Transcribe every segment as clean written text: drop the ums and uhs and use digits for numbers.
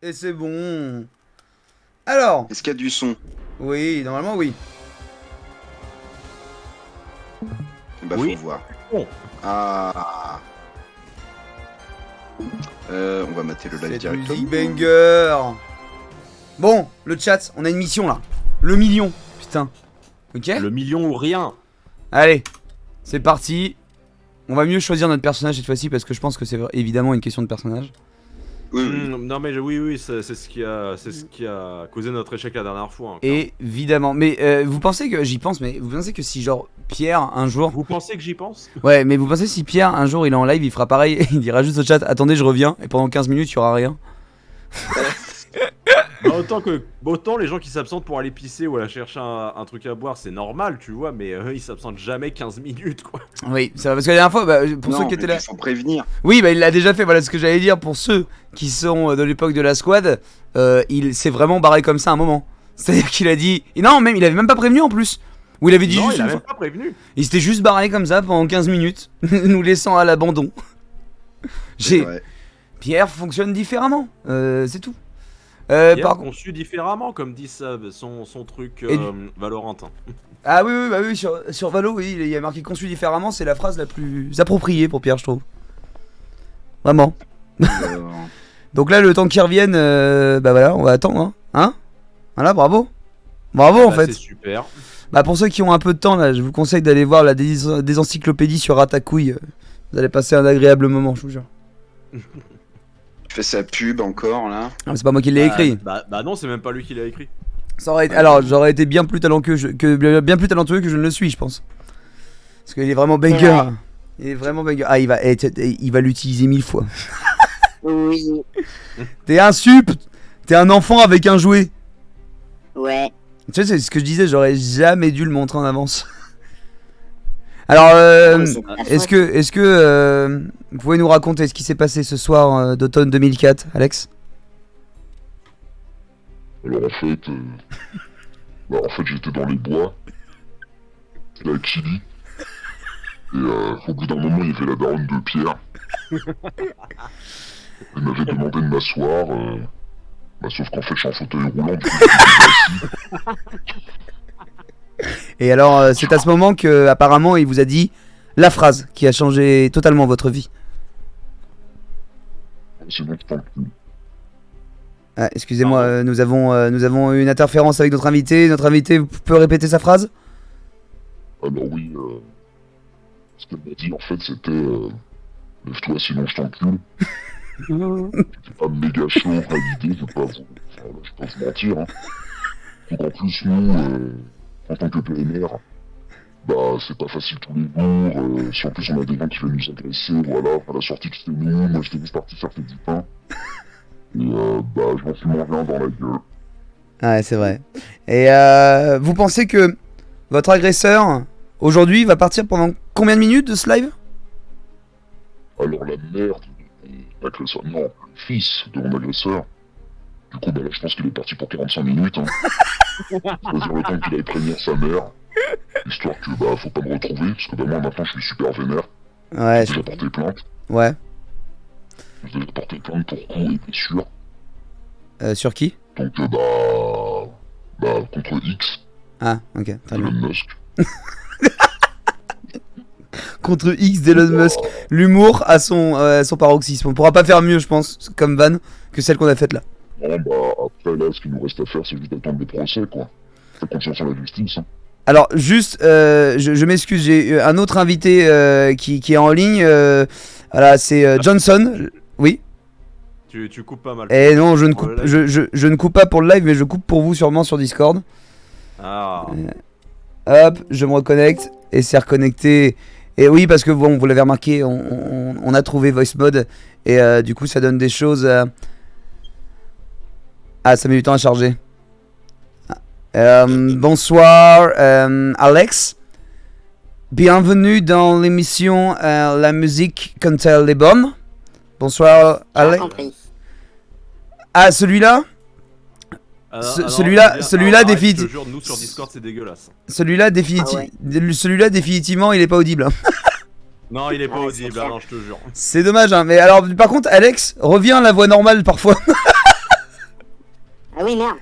Et c'est bon. Alors, Est-ce qu'il y a du son? oui, normalement oui. Bah Oui. faut voir. Bon. Ah. On va mater le live Cette directement. musique banger. Bon, le chat, on a une mission là. Le million, putain. Ok. Le million ou rien. Allez, c'est parti. On va mieux choisir notre personnage cette fois-ci parce que je pense que c'est évidemment une question de personnage. Oui, oui. Non mais oui, c'est ce qui a causé notre échec la dernière fois. Hein, Évidemment. Mais vous pensez que j'y pense, mais vous pensez que si genre Pierre un jour, Vous pensez que j'y pense? ouais, mais vous pensez si Pierre un jour il est en live, il fera pareil, il dira juste au chat, attendez, je reviens, et pendant 15 minutes il y aura rien. Bah, autant les gens qui s'absentent pour aller pisser ou aller chercher un truc à boire, c'est normal, tu vois, mais ils s'absentent jamais 15 minutes, quoi. Oui, ça va, parce que la dernière fois, bah, pour Non, ceux qui étaient mais là. il faut prévenir. Oui, bah il l'a déjà fait, voilà ce que j'allais dire. Pour ceux qui sont de l'époque de la squad, il s'est vraiment barré comme ça un moment. C'est-à-dire qu'il a dit. Et non, même il avait même pas prévenu en plus. Ou il avait dit Non, juste il a une même fois. pas prévenu. Il s'était juste barré comme ça pendant 15 minutes, nous laissant à l'abandon. C'est vrai. Pierre fonctionne différemment, c'est tout. Pierre Par contre. conçu différemment, comme dit Sab, son truc Et Valorentin. Ah oui, oui, bah oui, sur Valo, oui, il y a marqué conçu différemment, c'est la phrase la plus appropriée pour Pierre, je trouve. Vraiment. Donc là, le temps qu'il revienne, bah voilà, on va attendre, hein. Voilà, bravo. Bravo en Bah, fait. c'est super. Bah pour ceux qui ont un peu de temps là, je vous conseille d'aller voir des encyclopédies sur Ratatouille. Vous allez passer un agréable moment, je vous jure. Tu fais sa pub encore là. Ah, mais c'est pas moi qui l'ai écrit. Bah non, c'est même pas lui qui l'a écrit. Ça aurait été... Alors j'aurais été bien plus talentueux bien plus talentueux que je ne le suis, je pense. Parce qu'il est vraiment banger. Il est vraiment banger. Ah, il va l'utiliser 1000 fois. Oui, T'es un sup. T'es un enfant avec un jouet. ouais. Tu sais, c'est ce que je disais, j'aurais jamais dû le montrer en avance. Alors, est-ce que vous pouvez nous raconter ce qui s'est passé ce soir d'automne 2004, Alex? Alors en fait j'étais dans les bois, j'étais avec Chili, et au bout d'un moment il y avait la daronne de Pierre. Elle m'avait demandé de m'asseoir, sauf qu'en fait je suis en fauteuil roulant, du coup j'étais assis. Et alors, c'est à ce moment que apparemment il vous a dit la phrase qui a changé totalement votre vie. Sinon je parle plus. Ah, excusez-moi, nous avons une interférence avec notre invité. Notre invité peut répéter sa phrase? Alors oui, ce qu'elle m'a dit en fait c'était lève-toi sinon je t'encule. J'étais pas méga chaud à l'idée, je vais pas vous mentir. Hein. Donc en plus nous, en tant que PNR, bah c'est pas facile tous les jours, si en plus on a des gens qui veulent nous agresser, voilà, à la sortie que c'était nous, moi j'étais juste parti faire du pain. Et bah je m'en suis mangé un dans la gueule. Ah ouais, c'est vrai. Et vous pensez que votre agresseur aujourd'hui va partir pendant combien de minutes de ce live? Alors la mère de mon agresseur, non, le fils de mon agresseur, du coup bah là je pense qu'il est parti pour 45 minutes. Hein. Choisir le temps qu'il aille prévenir sa mère, histoire que bah faut pas me retrouver, parce que bah moi maintenant je suis super vénère. Ouais, J'ai déjà porté plainte, ouais. j'ai déjà porté plainte pour coups et blessures. Sur qui? Donc contre X, Ah, ok, très bien. Elon Musk. Contre X d'Elon Musk. L'humour à son paroxysme. On pourra pas faire mieux, je pense, comme van, que celle qu'on a faite là. Bon bah après là ce qu'il nous reste à faire c'est juste d'attendre le procès quoi. Fais confiance en la justice. Hein. Alors, juste, je m'excuse, j'ai un autre invité qui est en ligne. Voilà, c'est Johnson. Oui. Tu coupes pas mal. Et non, je ne Pour le coupe, live. je ne coupe pas pour le live, mais je coupe pour vous sûrement sur Discord. Ah. Hop, je me reconnecte et c'est reconnecté. Et oui, parce que bon, vous l'avez remarqué, on a trouvé Voice Mode et du coup, ça donne des choses. Ah, ça met du temps à charger. Bonsoir, Alex. Bienvenue dans l'émission La musique quand elle est bonne. Bonsoir, J'ai Alex. compris. Ah, celui-là? Celui-là, arrête, définitivement. Je te jure, nous sur Discord c'est dégueulasse. Celui-là, définitivement, il est pas audible. Hein. Non, il est pas Ouais, audible, c'est non, je te jure. C'est dommage, hein. Mais alors, par contre, Alex, reviens à la voix normale parfois. Ah oui, merde.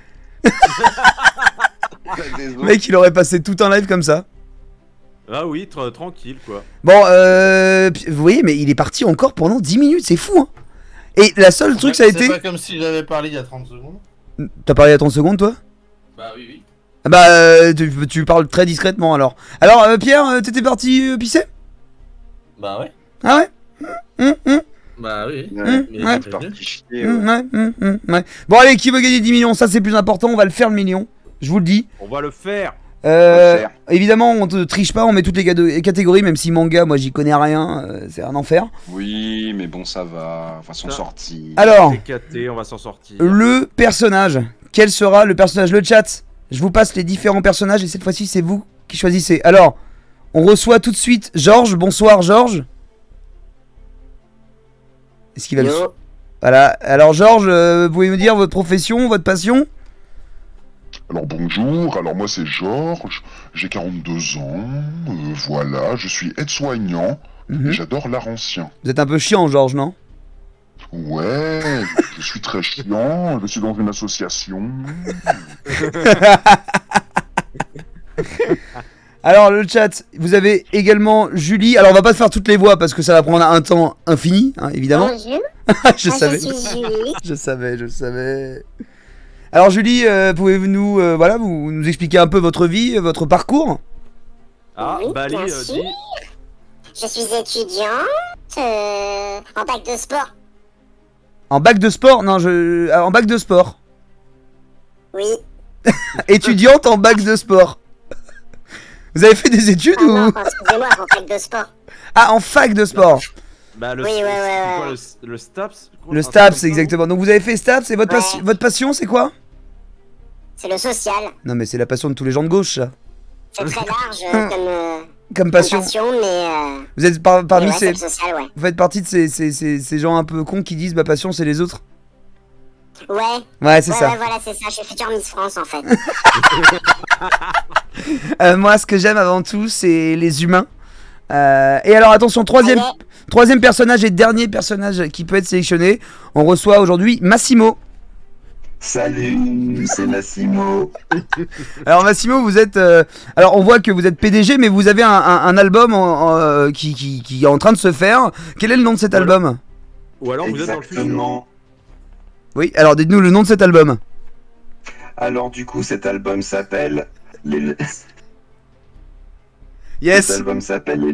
Le mec, il aurait passé tout un live comme ça. Ah oui, tranquille quoi. Bon, vous voyez, mais il est parti encore pendant 10 minutes, c'est fou, hein. Et la seule truc, ça a été... C'est pas comme si j'avais parlé il y a 30 secondes. T'as parlé à 30 secondes, toi? Bah oui, oui. Ah bah, tu parles très discrètement, alors. Alors, Pierre, t'étais parti pisser? Bah ouais. Ah ouais? Bah oui. Ouais, ouais. il est parti chier, ouais. Ouais. Bon, allez, qui veut gagner 10 millions? Ça, c'est plus important, on va le faire, le million. Je vous le dis. On va le faire. faire. Évidemment, on te triche pas, on met toutes les catégories, même si manga, moi, j'y connais rien, c'est un enfer. Oui, mais bon, ça va. On va s'en sortir. Alors, TKT, on va s'en sortir. le personnage. Quel sera le personnage? Le chat. Je vous passe les différents personnages et cette fois-ci, c'est vous qui choisissez. Alors, on reçoit tout de suite Georges. Bonsoir, Georges. Est-ce qu'il va le... Yo. Voilà. Alors, Georges, pouvez me dire votre profession, votre passion? Alors bonjour, alors moi c'est Georges, j'ai 42 ans, voilà, je suis aide-soignant, Mhm. et j'adore l'art ancien. Vous êtes un peu chiant, Georges, non? Ouais, je suis très chiant, je suis dans une association. Alors, le chat, vous avez également Julie. Alors, on va pas faire toutes les voix parce que ça va prendre un temps infini, hein, évidemment. Bonjour. Je Moi, savais. je suis Julie. Je savais. Alors, Julie, pouvez-vous nous, voilà, vous nous expliquer un peu votre vie, votre parcours? Ah, Oui, Bali bien sûr. dit. Je suis étudiante en bac de sport. En bac de sport? Non, en bac de sport. Oui. Étudiante en bac de sport. Vous avez fait des études Ah ou... non, excusez-moi, en bac de sport. Ah, en fac de sport. Bah, le, Oui, ouais, c'est quoi, ouais. le STAPS quoi, Le un truc STAPS, comme ça, exactement. Donc, vous avez fait STAPS et votre, Ouais. votre passion, c'est quoi? C'est le social. Non, mais c'est la passion de tous les gens de gauche, ça. C'est très large Comme comme passion. mais Vous êtes mais parmi ouais, ces... c'est le social, ouais. Vous faites partie de ces gens un peu cons qui disent ma passion c'est les autres. Ouais. Ouais, c'est Ouais, ça. ouais, voilà, c'est ça. Je suis future Miss France, en fait. Moi, ce que j'aime avant tout, c'est les humains. Et alors, attention, troisième personnage et dernier personnage qui peut être sélectionné. On reçoit aujourd'hui Massimo. Salut, c'est Massimo. Alors, Massimo, vous êtes... alors, on voit que vous êtes PDG, mais vous avez un album qui est en train de se faire. Quel est le nom de cet Voilà. album? Ou alors vous êtes dans le futur. Exactement. Oui, alors dites-nous le nom de cet album. Alors du coup, cet album s'appelle Yes. Cet album s'appelle les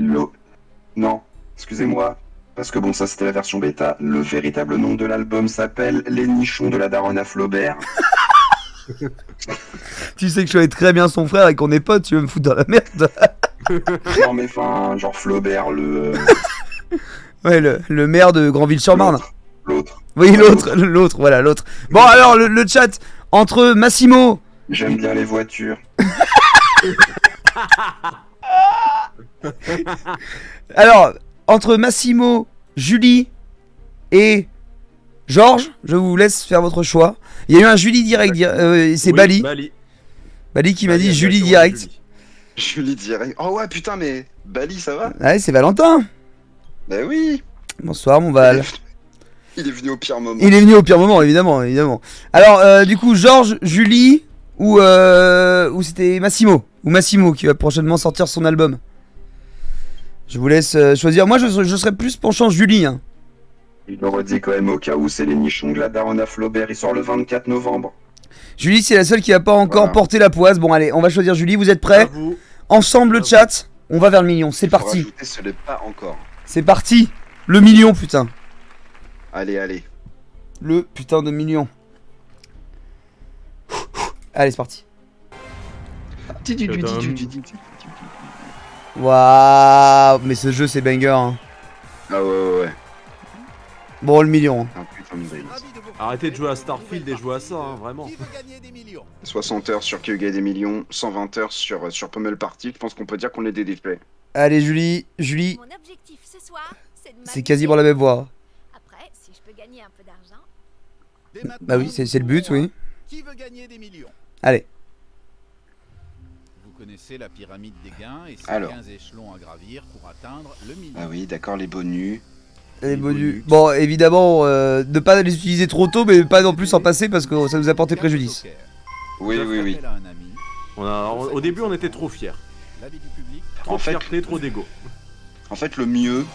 Non, excusez-moi. Parce que bon, ça c'était la version bêta. Le véritable nom de l'album s'appelle Les Nichons de la Daronne à Flaubert. Tu sais que je connais très bien son frère et qu'on est potes, tu veux me foutre dans la merde. Non mais enfin, genre Flaubert, Ouais, le maire de Granville-sur-Marne. L'autre. Oui, l'autre, voilà, l'autre. Bon, alors, le chat, entre Massimo... J'aime bien les voitures. Alors, entre Massimo, Julie et Georges, je vous laisse faire votre choix. Il y a eu un Julie direct, c'est Oui, Bali. Bali. Bali qui m'a Bali, dit Julie exactement, direct. Julie. Julie direct. Oh ouais, putain, mais Bali, ça va? Ouais, c'est Valentin. Bah oui. Bonsoir, mon Val. Il est venu au pire moment. Il est venu au pire moment, évidemment, évidemment. Alors, du coup, Georges, Julie ou c'était Massimo. Ou Massimo qui va prochainement sortir son album. Je vous laisse choisir. Moi, je serais plus penchant Julie. Hein. Il le redit quand même au cas où c'est Les Nichons de la Daronne à Flaubert. Il sort le 24 novembre. Julie, c'est la seule qui a pas encore Voilà. porté la poisse. Bon, allez, on va choisir Julie. Vous êtes prêts? À vous. Ensemble, le chat. On va vers le million. C'est Faut parti. rajouter, ce n'est pas encore. C'est parti. Le million, putain. Allez, allez. Le putain de million. Allez, c'est parti. Waouh, mais ce jeu c'est banger. Hein. Ah ouais. Bon, le million. Hein. Un putain de dingue. Arrêtez de jouer à Starfield et jouer à ça, hein, vraiment. 60 heures sur Qui veut gagner des millions, 120 heures sur Pummel Party. Je pense qu'on peut dire qu'on est des défaits. Allez, Julie. Julie, Mon objectif ce soir, c'est de c'est quasiment la même voix. Après, si je peux gagner un peu d'argent. Bah oui, c'est le but, oui. Qui veut gagner des millions? Allez. Vous connaissez la pyramide des gains et ses Alors. 15 échelons à gravir pour atteindre le million. Ah oui, d'accord, les bonus. Les bonus. Bon, évidemment, ne pas les utiliser trop tôt, mais pas non plus s'en passer parce que ça nous a porté préjudice. Oui, oui, oui. Au début, on était trop fiers. Trop En de fait- fierté, trop d'ego. En fait, le mieux,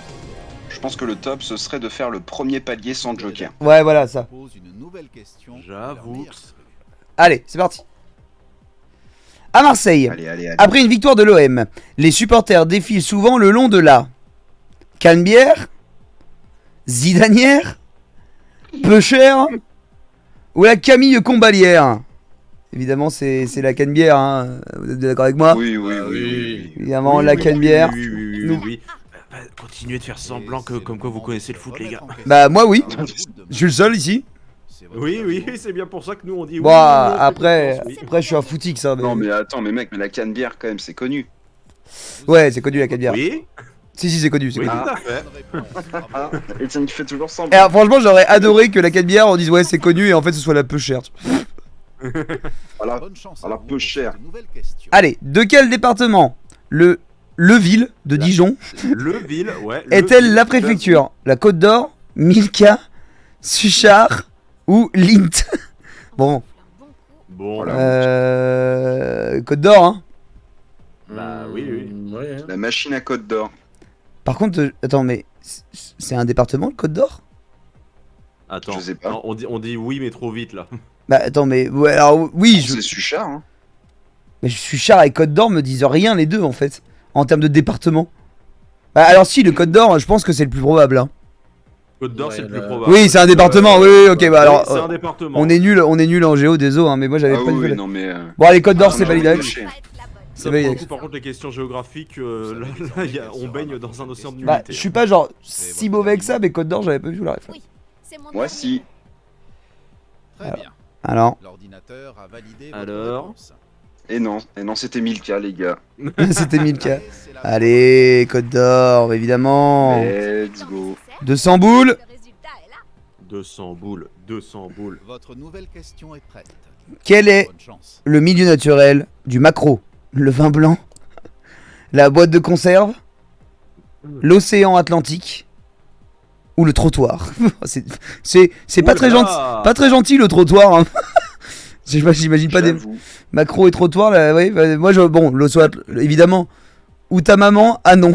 je pense que le top, ce serait de faire le premier palier sans joker. Ouais, voilà, ça. Pose une nouvelle question. J'avoue. Allez, c'est parti. À Marseille, Allez, allez, allez. après une victoire de l'OM, les supporters défilent souvent le long de la Canebière, Zidanière, Peu cher ou la Camille Combalière. Évidemment, c'est la Canebière, hein. Vous êtes d'accord avec moi? Oui, oui, Ah, oui, oui. oui. Évidemment, Oui, la oui, Canebière. Oui, oui, oui, oui, Nous- oui. Continuez de faire semblant que, comme quoi vous connaissez le foot, les gars. Bah, moi, oui. Je suis le seul ici. Oui, oui, c'est bien pour ça que nous on dit Bon, oui. oui, on fait après, confiance, oui. après, je suis un footix, hein, mais... Non, mais attends, mais mec, mais la Canebière, quand même, c'est connu. Ouais, c'est connu la Canebière. Oui, Si, c'est connu, c'est oui, connu. tout à fait. Ah, Etienne qui fait toujours Et semblant. alors, franchement, j'aurais adoré que la Canebière, on dise ouais, c'est connu, et en fait, ce soit la peu chère. Voilà. Bonne chance alors, à vous peu pour cher. cette nouvelle question. Allez, de quel département Leville de Dijon Le ville, ouais. est-elle la préfecture? La Côte d'Or, Milka, Suchard ou Lint? Bon, Bon, Voilà. Côte d'Or, hein. bah oui, oui. Ouais, hein. La machine à Côte d'Or. Par contre, attends, mais c'est un département, le Côte d'Or? Attends, Je sais pas. non, on dit oui, mais trop vite là. Bah, attends, mais ouais, alors oui, C'est Suchard, hein. mais Suchard et Côte d'Or me disent rien les deux en fait, en termes de département. Bah, alors si, le Côte d'Or, je pense que c'est le plus probable. Hein. Côte d'Or, Ouais, c'est le plus là. probable. Oui, c'est un département. Oui, oui, ok, bah alors, c'est un département. on est nul en géo, désolé, hein, mais moi j'avais Ah pas oui, du tout. non, mais. Bon, allez, Côte d'Or, Ah, c'est non, validé. oui, Alex. oui. C'est Ça, validé. pour le coup, par contre, les questions géographiques, on baigne dans un océan de Bah, nullité. je suis pas genre si mauvais que ça, mais Côte d'Or, j'avais pas vu la ref. Oui, c'est mon Moi, dernier. si. Très bien. Alors, L'ordinateur a validé Alors votre réponse. Et non, c'était Milka, les gars. c'était 1000K. Allez, c'est la Allez, Côte d'Or, évidemment. Let's go. 200 boules. Le résultat est là. 200 boules, 200 boules. Votre nouvelle question est prête. Quel est Bonne chance. le milieu naturel du maquereau? Le vin blanc, la boîte de conserve, l'océan Atlantique ou le trottoir? C'est pas très gentil, pas très gentil le trottoir. Hein. J'imagine pas des J'avoue. macros et trottoirs là. Oui, bah, moi bon, l'océan évidemment. Ou ta maman? Ah non.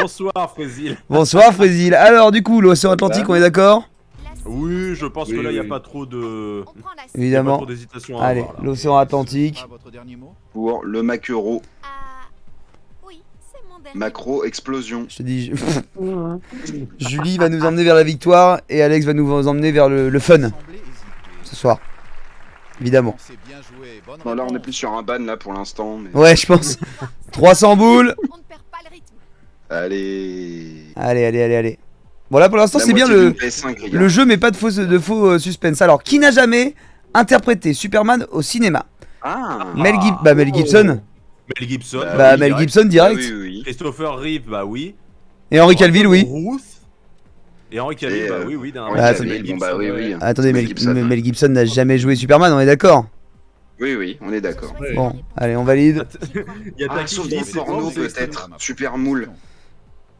Bonsoir, Frésil. Bonsoir Frésil. Alors du coup, l'océan Atlantique, on est d'accord? La Oui, je pense que Oui, là, il n'y a oui. pas trop de. On prend la Il y a pas Évidemment. trop d'hésitation à Allez, avoir, là. l'océan Atlantique. Ce sera votre dernier mot. Pour le maquereau. Ah, oui, c'est mon dernier. Macro explosion. Je te dis, Julie va nous emmener vers la victoire et Alex va nous emmener vers le fun Semblez hésiter. ce soir. Évidemment. C'est bien joué. Bonne Non, là, on est réponse. plus sur un ban, là, pour l'instant. Mais... Ouais, je pense. 300 boules. On ne perd pas le rythme. Allez. Allez. Bon là pour l'instant La c'est bien moitié le, d'une PS5, les gars. le jeu mais pas de faux suspense. Alors qui n'a jamais interprété Superman au cinéma? Ah. Mel Gibson. Mel Gibson. Bah oui, Mel direct. Gibson direct. Ah, oui, oui. Christopher Reeve, bah oui. Et Henry Cavill oui. Ruth. Et Henry Cavill, Et, bah oui, oui. d'un- Henry Bah, Cavill, Mel bon, bah oui, oui. Attendez Mel Gibson. Mel Gibson n'a jamais joué Superman, on est d'accord? Oui, oui, on est d'accord. Oui. Bon, allez on valide. Il y a Ah, Taki sauf qui dans dit le c'est moi porno, ou c'est peut-être. Super moule.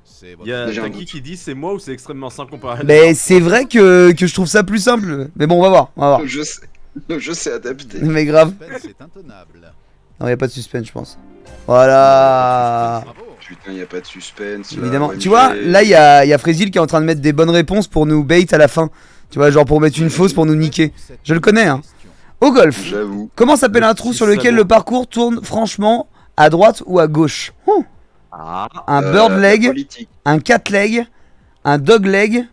C'est Il y a votre Déjà un Taki doute. qui dit c'est moi ou c'est extrêmement simple comparé à Mais c'est vrai que je trouve ça plus simple. Mais bon on va voir. Le jeu s'est adapté. Mais grave. suspense est intenable. Non y a pas de suspense je pense. Voilà. Bravo. Putain, y a pas de suspense. là, Évidemment. OMG. Tu vois, là, il y a Frésil qui est en train de mettre des bonnes réponses pour nous bait à la fin. Tu vois, genre pour mettre une fausse pour nous niquer. Je le connais, hein. Au golf, J'avoue. comment s'appelle Le un trou petit sur lequel salaud. le parcours tourne franchement à droite ou à gauche? Ah, Un La bird leg, politique. un cat leg, un dog leg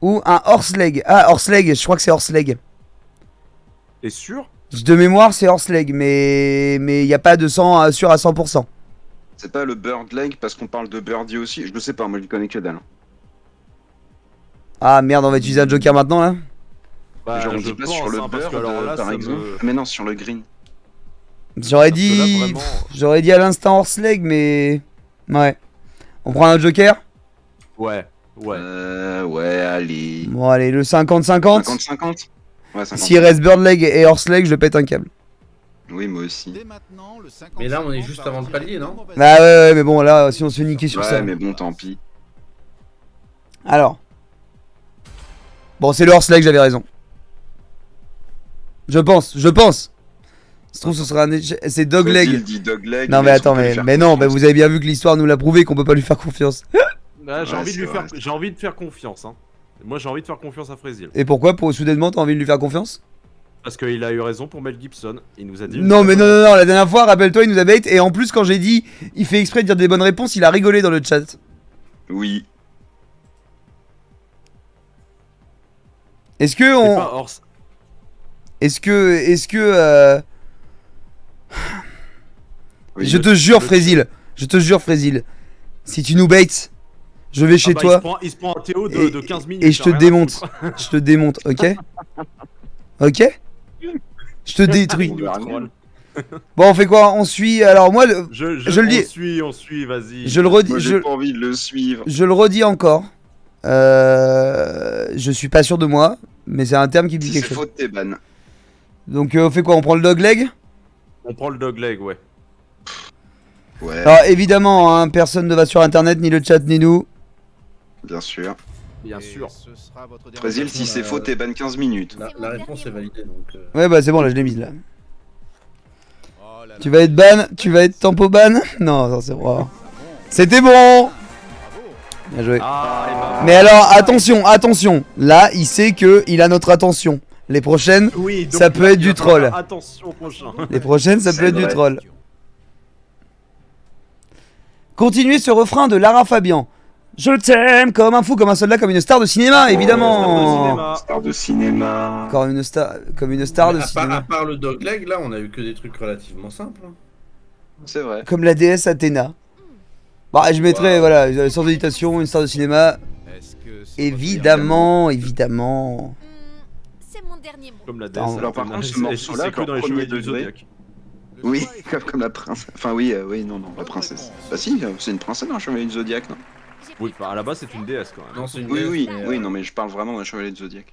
ou un horse leg? Ah, horse leg, je crois que c'est horse leg. t'es sûr? De mémoire, c'est horse leg, mais il n'y a pas de sang sûr à 100%. C'est pas le bird leg parce qu'on parle de birdie aussi. Je sais pas, moi je connais que dalle. Ah merde, on va utiliser un joker maintenant là? Bah, Genre on je dit pas pense, sur le hein, parce bird que alors là, par ça exemple. me- Ah, mais non, sur le green. J'aurais Parce que là, dit. vraiment- J'aurais dit à l'instant horse leg, mais. Ouais. On prend un joker? Ouais, ouais. Ouais, allez. Bon, allez, le 50-50. 50-50. Ouais, 50. S'il reste bird leg et horse leg, je pète un câble. Oui, moi aussi. Dès maintenant, le 50 Mais là, on est juste avant le palier, non? Bah ouais, mais bon, là, si on se fait niquer sur Ouais, ça. mais bon, tant pis. Alors. Bon, c'est le Horselek, j'avais raison. Je pense. Ça se trouve, ce sera un échec. C'est Dogleg. Il dit Dogleg. Non, mais est-ce qu'on attends, peut lui faire mais non, confiance vous avez bien vu que l'histoire nous l'a prouvé qu'on peut pas lui faire confiance. Bah, j'ai Ouais, envie de c'est lui vrai, faire, j'ai envie de faire confiance. Hein. Moi, j'ai envie de faire confiance à Frésil. Et pourquoi, pour soudainement, t'as envie de lui faire confiance? Parce qu'il a eu raison pour Mel Gibson. Il nous a dit. Non, mais non, la dernière fois, rappelle-toi, il nous a bait. Et en plus, quand j'ai dit, il fait exprès de dire des bonnes réponses, il a rigolé dans le chat. Oui. Est-ce que C'est on. pas hors- Est-ce que. Oui, Je te jure, Frésil. Si tu nous baits, je vais chez Ah bah, toi il se prend un Théo et- de 15 minutes. et je te rien à démonte. foutre. Je te démonte, ok? Ok? Je te détruis. On verra mieux. Bon, on fait quoi? On suit. Alors, moi, Je le dis. On suit, vas-y. je le redis. Moi, j'ai pas envie de le suivre. Je le redis encore. Je suis pas sûr de moi, mais c'est un terme qui me dit Si quelque c'est chose. faux, t'es ban. Donc, on fait quoi? On prend le dogleg? On prend le dogleg, ouais. Ouais, Alors, évidemment, hein, personne ne va sur internet, ni le chat, ni nous. bien sûr. Bien Et sûr. ce sera votre dernier Frésil, mot. si c'est faux, t'es ban 15 minutes. La réponse est validée donc. Ouais, bah, c'est bon, là, je l'ai mise là. Oh là là. Tu vas être ban? Tu vas être tempo ban? Non, ça c'est vrai. C'était bon! Bravo. Bien joué. Ah, et bah. Mais alors, attention. Là, il sait que il a notre attention. Les prochaines, Oui, donc ça peut là, être il du va falloir troll. faire Attention au prochain. les prochaines, ça peut C'est être du vrai. troll. Continuez ce refrain de Lara Fabian. Je t'aime comme un fou, comme un soldat, comme une star de cinéma, évidemment. Star de cinéma. Encore une star, comme une star de à cinéma. part le dogleg, là, on a eu que des trucs relativement simples. hein. C'est vrai. Comme la déesse Athéna. Bah, je mettrais, voilà, sans hésitation, une star de cinéma. Est-ce que c'est Évidemment. C'est mon dernier mot. Comme la Attends, déesse. alors, par Athéna, contre, ce c'est- morceau-là, c'est que quand dans les premier chevaliers du degré- Zodiac. votre Oui, choix est fait. comme la princesse. Enfin, oui, non, la princesse. Bah, si, c'est une princesse dans le chevalier du Zodiac, non? Oui, enfin, à la base, c'est une déesse quand même. Non, c'est une Oui, déesse, oui, mais, oui, non, mais je parle vraiment d'un chevalier du Zodiac.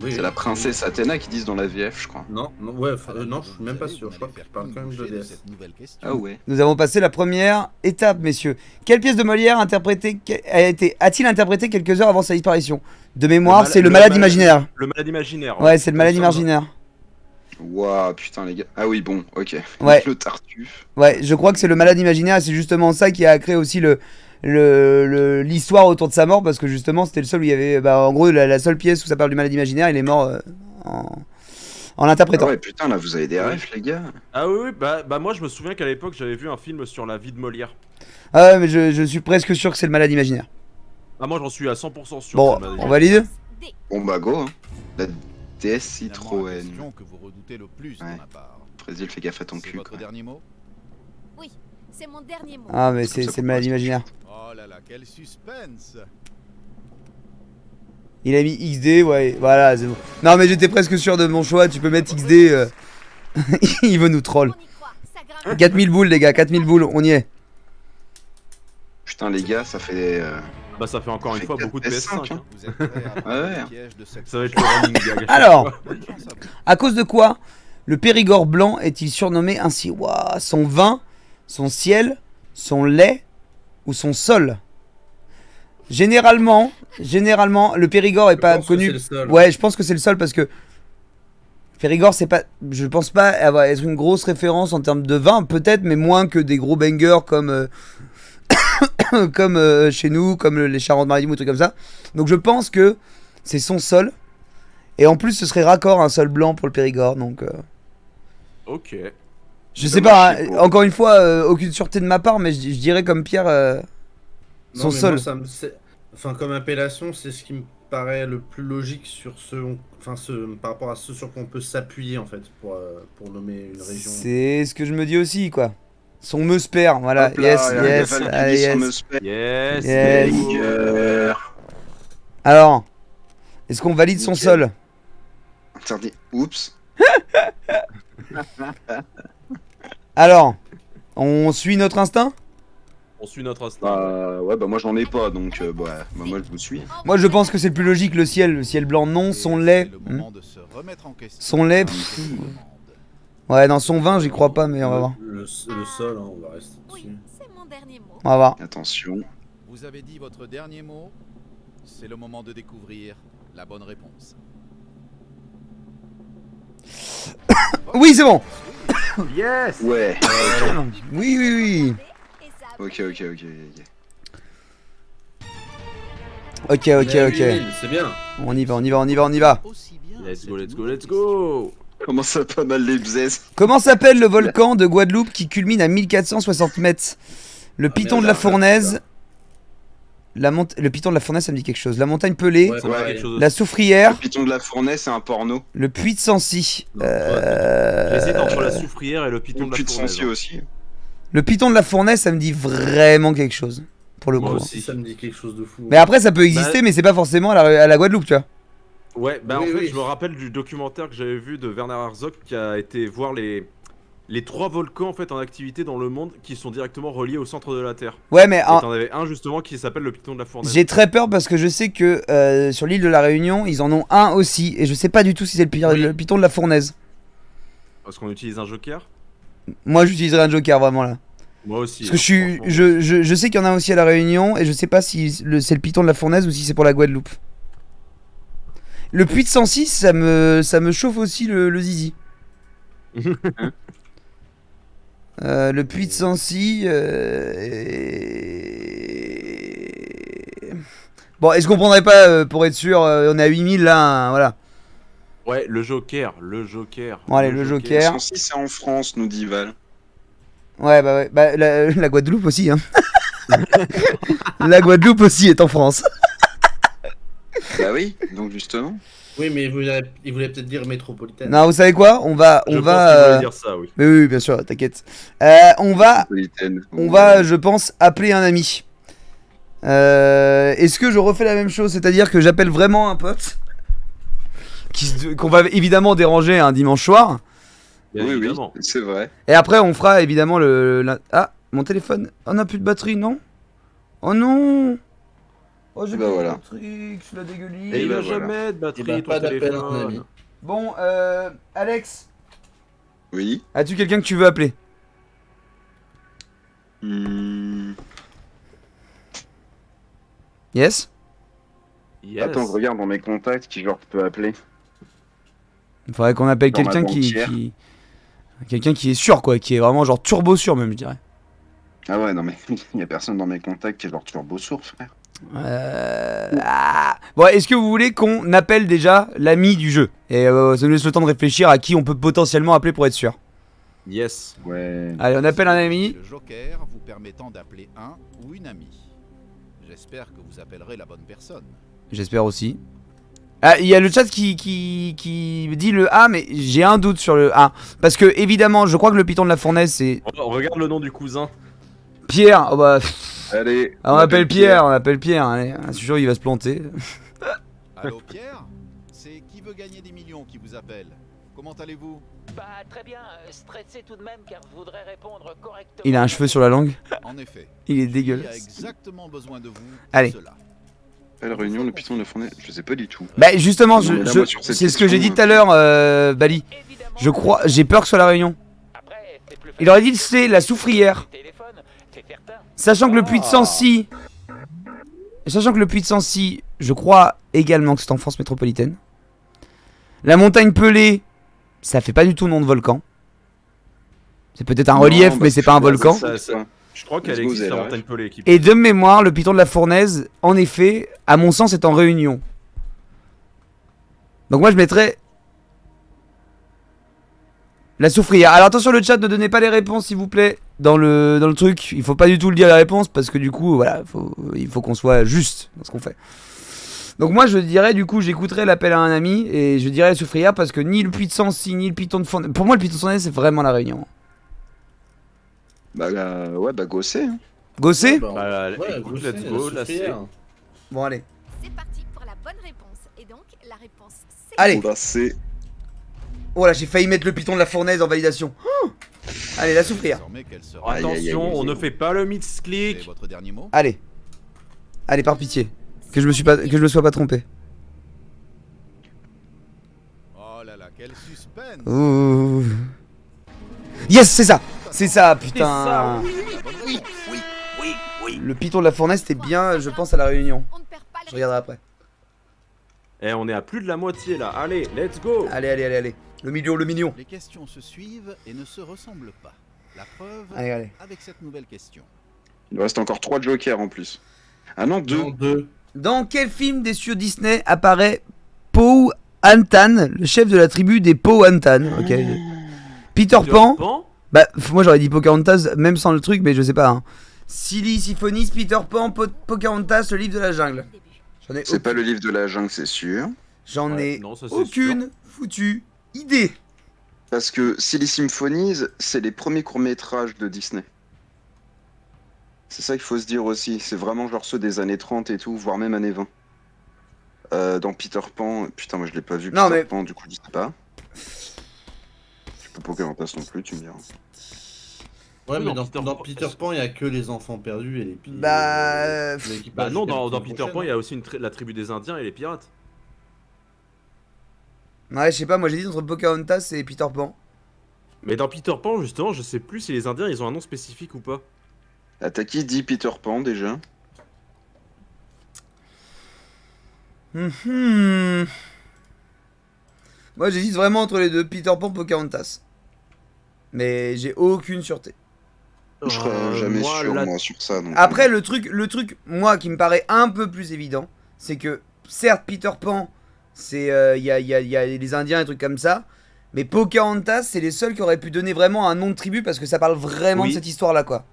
oui, C'est oui. la princesse Athéna qui disent dans la VF, je crois. Non, ouais, non, je suis même pas sûr. Je crois qu'il parle quand même de déesse. Ah ouais. Nous avons passé la première étape, messieurs. Quelle pièce de Molière a-t-il interprété quelques heures avant sa disparition? De mémoire, c'est le malade imaginaire. Le malade imaginaire. Ouais, c'est le malade Comme ça, imaginaire. Waouh, putain, les gars. Ah oui, bon, ok. Ouais. Le Tartuffe. Ouais, je crois que c'est le malade imaginaire et c'est justement ça qui a créé aussi l'histoire autour de sa mort parce que justement c'était le seul où il y avait, bah, en gros, la seule pièce où ça parle du malade imaginaire, il est mort en Ah l'interprétant. ouais, putain, là, vous avez des refs, les gars. Ah oui, bah moi je me souviens qu'à l'époque j'avais vu un film sur la vie de Molière. Ah ouais, mais je suis presque sûr que c'est le malade imaginaire. Ah moi j'en suis à 100% sûr. Bon, que c'est le malade on valide? D. Bon, bah, go, hein. La DS Citroën. Citroën. que vous redoutez le plus de Ouais. ma part. Frésil, fais gaffe à ton C'est cul, votre quoi. dernier mot? Oui, c'est mon dernier mot. Ah, mais C'est comme ça c'est qu'on le malade passe. imaginaire. Oh là là, quel suspense! Il a mis XD, ouais, voilà, c'est bon. Non, mais j'étais presque sûr de mon choix, tu peux mettre XD. Il veut nous troll. On y croit, ça grimpe. 4000 boules, les gars, 4000 boules, on y est. Putain, les gars, ça fait. Bah ça fait encore une Fait fois beaucoup de 4 PS5. hein. Vous êtes prêts à prendre Ouais. le piège de cette Ça va être le running gag. Alors, Bonne chance à vous. à cause de quoi le Périgord blanc est-il surnommé ainsi? Ouah, son vin, son ciel, son lait ou son sol? Généralement, le Périgord est Je pas pense que connu. c'est le seul. Ouais, je pense que c'est le sol parce que Périgord, c'est pas, je pense pas être une grosse référence en termes de vin, peut-être, mais moins que des gros bangers comme chez nous, comme les Charentes-Maritimes ou trucs comme ça. Donc je pense que c'est son sol. Et en plus, ce serait raccord un sol blanc pour le Périgord. Donc Ok. je sais Dommage, pas. c'est Hein, beau. encore une fois, aucune sûreté de ma part, mais je dirais comme Pierre. Non, Son mais sol. moi, enfin, comme appellation, c'est ce qui me paraît le plus logique sur par rapport à ce sur quoi on peut s'appuyer en fait pour nommer une région. C'est ce que je me dis aussi, quoi. Son meusper, voilà. Hop là, Yes, il y a yes, Gaval qui allez, dit son yes. meusper. Yes. Yes. let's go. Banger. Alors, est-ce qu'on valide son Nickel. sol? Attendez, oups. Alors, on suit notre instinct? On suit notre instinct. Bah, ouais, bah, moi j'en ai pas, donc, bah, moi je vous suis. Moi, je pense que c'est le plus logique, le ciel blanc, non, Et son c'est lait. le moment de se remettre en question. Son lait, Je pff, vous demande. ouais, dans son vin, j'y crois pas, mais on va voir. Le sol, hein, on va rester Oui, dessus. c'est mon dernier mot. On va voir. Attention. Vous avez dit votre dernier mot. C'est le moment de découvrir la bonne réponse. Oui, c'est bon. Yes. Ouais. Oui, oui, oui. Ok. Ok. C'est bien. On y va. Aussi bien. Let's go. Comment ça pas mal les bzaises. Comment s'appelle le volcan de Guadeloupe qui culmine à 1460 mètres? Le piton de la Fournaise. Le piton de la Fournaise, ça me dit quelque chose. La montagne Pelée. Ouais, Ça me dit ouais. quelque chose. La Soufrière. Le piton de la Fournaise, c'est un porno. Le puits de Sancy. J'hésite entre la soufrière et le piton de Le la cul de fournaise. Sancy aussi. Le piton de la Fournaise, ça me dit vraiment quelque chose. Pour le Moi coup. aussi. Si ça me dit quelque chose de fou. Mais après, ça peut exister, mais c'est pas forcément à la Guadeloupe, tu vois. Ouais, bah Oui, en fait, oui. je me rappelle du documentaire que j'avais vu de Werner Herzog qui a été voir les 3 volcans en fait en activité dans le monde qui sont directement reliés au centre de la Terre. Ouais, mais Et t'en avais un justement qui s'appelle le piton de la fournaise. j'ai très peur parce que je sais que sur l'île de la Réunion, ils en ont un aussi. Et je sais pas du tout si c'est le piton de la Fournaise. Parce qu'on utilise un joker. Moi, j'utiliserais un joker vraiment là. Moi aussi. Parce que je sais qu'il y en a aussi à la Réunion. Et je sais pas si c'est le piton de la Fournaise ou si c'est pour la Guadeloupe. Le puits de Sancy, ça me chauffe aussi le zizi. Le puits de Sancy. Bon, est-ce qu'on prendrait pas, pour être sûr, on est à 8000 là, hein, voilà. Ouais, le joker. Bon, allez, le joker. Sancy, c'est en France, nous dit Val. Ouais, bah la Guadeloupe aussi, hein. La Guadeloupe aussi est en France. Bah oui, donc justement. Oui, mais il voulait peut-être dire métropolitaine. Non, vous savez quoi? On va. Je pense qu'il voulait dire ça, oui. Mais oui, bien sûr, t'inquiète. On va, je pense, appeler un ami. Est-ce que je refais la même chose? C'est-à-dire que j'appelle vraiment un pote qu'on va évidemment déranger un dimanche soir. Bien Oui, évidemment. c'est vrai. Et après, on fera évidemment Ah, mon téléphone. Oh, on n'a plus de batterie, non? Oh non! Oh, j'ai Bah plus voilà. de batterie, je suis la dégueulie. Et il bah a voilà. jamais de batterie, Eh ben, ton pas d'appel à un téléphone. ami. Bon, Alex, Oui. as-tu quelqu'un que tu veux appeler? Hmm. Yes? Yes. Attends, je regarde dans mes contacts qui genre peut appeler. Il faudrait qu'on appelle Dans ma quelqu'un banquière. quelqu'un qui est sûr, quoi, qui est vraiment genre turbo sûr, même, je dirais. Ah ouais, non mais il y a personne dans mes contacts qui est genre turbo sourd, frère. Bon, est-ce que vous voulez qu'on appelle déjà l'ami du jeu? Et ça nous laisse le temps de réfléchir à qui on peut potentiellement appeler pour être sûr. Yes. Ouais. Allez, on appelle un ami. Le joker vous permettant d'appeler un ou une amie. J'espère que vous appellerez la bonne personne. J'espère aussi. Ah, il y a le chat qui dit le A, mais j'ai un doute sur le A. Parce que, évidemment, je crois que le piton de la Fournaise, c'est On regarde le nom du cousin. Pierre. Oh bah, Allez. on appelle Pierre, on appelle Pierre. Allez, je suis sûr qu'il va se planter. Allô Pierre? C'est qui veut gagner des millions qui vous appelle? Comment allez-vous? Bah très bien, stressé tout de même car je voudrais répondre correctement. Il a un cheveu sur la langue. En effet. Il est Il a dégueulasse. exactement besoin de vous. pour Allez. cela. La réunion, le piton de la fournaise, je sais pas du tout. Bah, justement, Non, mais là, moi, sur cette c'est ce que j'ai dit question, tout à l'heure, Bali. Évidemment, Je crois, j'ai peur que ce soit la Réunion. après, c'est plus Il aurait dit facile. c'est la Soufrière. Téléphone, c'est certain. Sachant que le puits de Sancy. Sachant que le puits de Sancy, je crois également que c'est en France métropolitaine. La montagne Pelée, ça fait pas du tout nom de volcan. C'est peut-être un relief, mais c'est pas un volcan. Je crois qu'elle Let's go, existe la Zéla. montagne Pelée. Qui... Et de mémoire, le piton de la Fournaise, en effet, à mon sens, est en Réunion. Donc moi, je mettrais la Soufrière. Alors attention, le chat, ne donnez pas les réponses, s'il vous plaît, dans le truc. Il faut pas du tout le dire la réponse, parce que du coup, voilà, il faut qu'on soit juste dans ce qu'on fait. Donc moi, je dirais, du coup, j'écouterai l'appel à un ami, et je dirais la Soufrière, parce que ni le puits de Sancy, ni le piton de Fournaise... Pour moi, le piton de Fournaise, c'est vraiment la Réunion. Bah ouais, bah gossé. Hein. Gossé? Bah, Bah, ouais, écoute, gossé, let's go, la là c'est. Soufrière. Bon, allez. C'est parti pour la bonne réponse. Et donc, la réponse c'est... Allez. Bah c'est. Oh là, j'ai failli mettre le piton de la Fournaise en validation. Oh, allez, la Soufrière. Désormais, quelle sera Aïe, aïe, aïe, Attention, aïe, on aïe. ne fait pas le C'est mid-click. votre dernier mot? Allez. Allez, par pitié. Que je me sois pas trompé. Oh là là, quel suspense! Ouh. Yes, c'est ça. C'est ça, C'est putain. ça, La bonne réponse. Le piton de la Fournaise, c'était bien, je pense, à la Réunion. On ne perd pas Je regarderai après. Eh, on est à plus de la moitié là. Allez, let's go. Allez. Le million, le mignon. Les questions se suivent et ne se ressemblent pas. La preuve Allez. avec cette nouvelle question. Il nous reste encore 3 jokers en plus. Ah non, 2. Non, 2. Dans quel film des studios Disney apparaît Powhatan, le chef de la tribu des Powhatan? Ok. Peter Pan. Bah, moi j'aurais dit Pocahontas, même sans le truc, mais je sais pas. Hein. Silly, Syphonis, Peter Pan, Pocahontas, le livre de la jungle. C'est pas le livre de la jungle, c'est sûr. J'en ai non, ça, c'est aucune foutue idée. Parce que Silly Symphonies, c'est les premiers courts-métrages de Disney. C'est ça qu'il faut se dire aussi. C'est vraiment genre ceux des années 30 et tout, voire même années 20. Dans Peter Pan, putain, moi je l'ai pas vu. Non, Peter mais- Pan, du coup, je sais pas. Tu peux Pocahontas non plus, tu me diras. Ouais, Oui, mais dans dans Peter dans Pan- Peter Pan, il y a que les enfants perdus et les Bah, Bah non, dans Peter Pan, il y a aussi la tribu des Indiens et les pirates. Ouais, je sais pas, moi j'ai dit entre Pocahontas et Peter Pan. Mais dans Peter Pan, justement, je sais plus si les Indiens, ils ont un nom spécifique ou pas. Ah, t'as qui dit Peter Pan déjà? Mhm. Moi j'hésite vraiment entre les deux, Peter Pan, Pocahontas. Mais j'ai aucune sûreté. Je serais jamais moi, sûr, là- moi, sur ça. Donc, Après, le truc, moi, qui me paraît un peu plus évident, c'est que, certes, Peter Pan, c'est, y a les Indiens et trucs comme ça, mais Pocahontas, c'est les seuls qui auraient pu donner vraiment un nom de tribu parce que ça parle vraiment Oui. de cette histoire-là, quoi.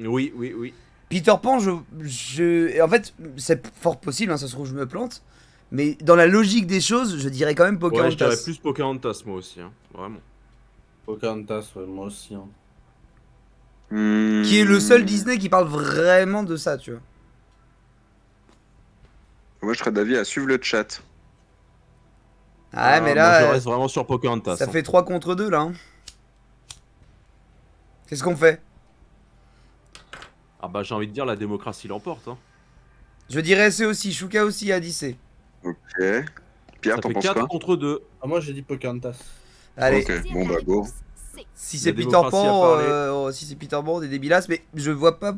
Oui. Peter Pan, en fait, c'est fort possible, hein, ça se trouve, je me plante, mais dans la logique des choses, je dirais quand même Ouais, je dirais Pocahontas. plus Pocahontas, moi aussi, hein. Vraiment. Pocahontas, ouais, moi aussi. Hein. Qui est le seul Disney qui parle vraiment de ça, tu vois. Moi, je serais d'avis à suivre le chat. Ah, mais moi, là, je reste vraiment sur Pocahontas. ça hein. fait 3 contre 2 là. Hein. Qu'est-ce qu'on fait? Ah bah, j'ai envie de dire, la démocratie l'emporte. Hein. Je dirais c'est aussi, Shuka aussi a dit c'est. Ok. Pierre, Ça t'en fait penses 4 quoi? contre 2. Ah, moi, j'ai dit Pocahontas. Allez, Ok, bon bah go. si c'est La Peter démocratie Pan, a parlé. si c'est Peter Pan, des débilasses, mais je vois pas,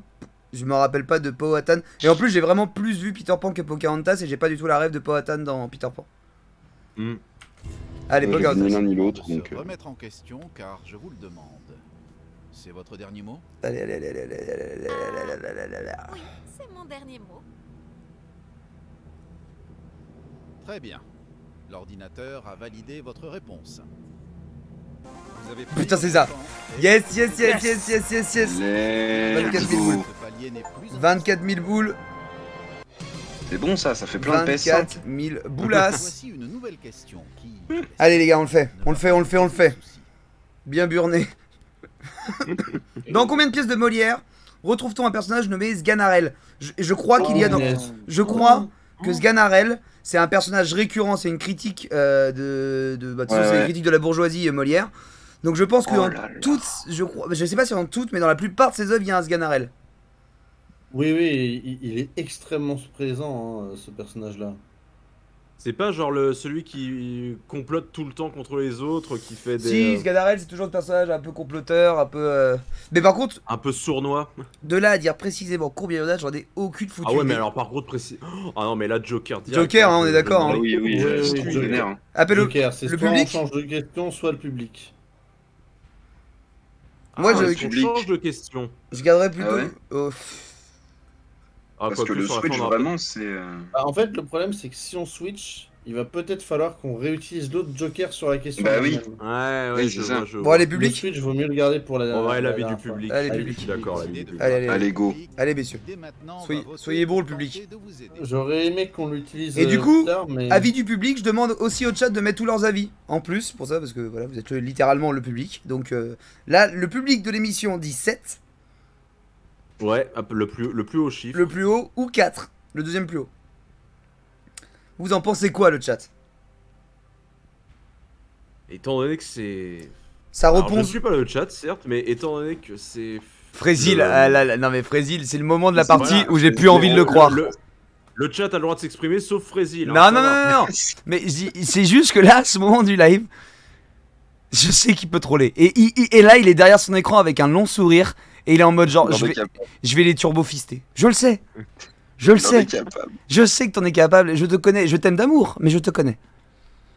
je me rappelle pas de Powhatan. Et en plus, j'ai vraiment plus vu Peter Pan que Pocahontas et j'ai pas du tout la rêve de Powhatan dans Peter Pan. Hmm. Allez, J'ai ni Pocahontas. l'un ni De l'autre, se donc. remettre en question car je vous le demande. C'est votre dernier mot? Allez. Oui, c'est mon dernier mot. Très bien. L'ordinateur a validé votre réponse. Vous avez Putain, c'est ça. Yes. 24 Let's 000 go. boules. Ce palier n'est plus 24 000 boules, C'est bon ça, ça fait plein de PS5. 24 000 boulasses. Voici une nouvelle question qui... Allez les gars, on le fait. On le fait. Souci. Bien burné. Dans combien de pièces de Molière retrouve-t-on un personnage nommé Sganarelle? Je crois qu'il y a dans... Je crois que Sganarelle, c'est un personnage récurrent, c'est une critique de toute façon, c'est une critique de la bourgeoisie Molière. Donc je pense que Oh dans là là. toutes, je sais pas si dans toutes, mais dans la plupart de ses œuvres, il y a un Sganarelle. Oui, il est extrêmement présent, hein, ce personnage-là. C'est pas genre celui qui complote tout le temps contre les autres, qui fait des. Si, Sganarelle, c'est toujours ce personnage un peu comploteur, un peu... Mais par contre, Un peu sournois. de là à dire précisément combien il y en a, j'en ai aucune foutue Ah ouais, mais idée. alors par contre, précis. Ah non, mais là, Joker direct. Joker, hein, on est d'accord, hein. Ah oui, Oui, c'est oui, extraordinaire. Hein. Appelle Joker, c'est le soit public. on change de question, soit le public. Moi, Ah, je- est-ce qu'on public. change de question. Je garderais plutôt... Ah ouais oh, Ah, Parce quoi que le sur la Switch, fin, on aura vraiment, c'est. Bah, en fait, le problème, c'est que si on switch, il va peut-être falloir qu'on réutilise l'autre Joker sur la question. Bah oui. finalement. Ouais, Oui, je c'est ça. vois, je Bon, vois. allez, Le public. switch, vaut mieux le garder pour la. Ouais, la l'avis du dernière fois. public. Allez, Je public. suis d'accord, l'avis du public. Allez. Allez, go. Allez, messieurs. Dès maintenant, on Soyez- va voter soyez bon, le pour public. tenter de vous aider. J'aurais aimé qu'on l'utilise. Et du coup, plus tard, mais... Avis du public, je demande aussi au chat de mettre tous leurs avis en plus pour ça parce que voilà, vous êtes littéralement le public. Donc là, le public de l'émission dit 7, Ouais, hop, le plus haut chiffre. le plus haut, ou 4, le deuxième plus haut. Vous en pensez quoi le chat? Étant donné que c'est. Ça Alors, je répond. suis pas le chat, certes, mais étant donné que c'est. Frésil, non mais Frésil, c'est le moment de la C'est- partie voilà, où j'ai c'est- plus envie de le croire. Le chat a le droit de s'exprimer sauf Frésil. Non, non. Mais c'est juste que là, à ce moment du live, je sais qu'il peut troller. Et là, il est derrière son écran avec un long sourire et il est en mode genre, Non, je mec, vais les turbo-fister. Je le sais. Je le T'en es sais. capable. Je sais que t'en es capable. Je te connais. Je t'aime d'amour, mais je te connais.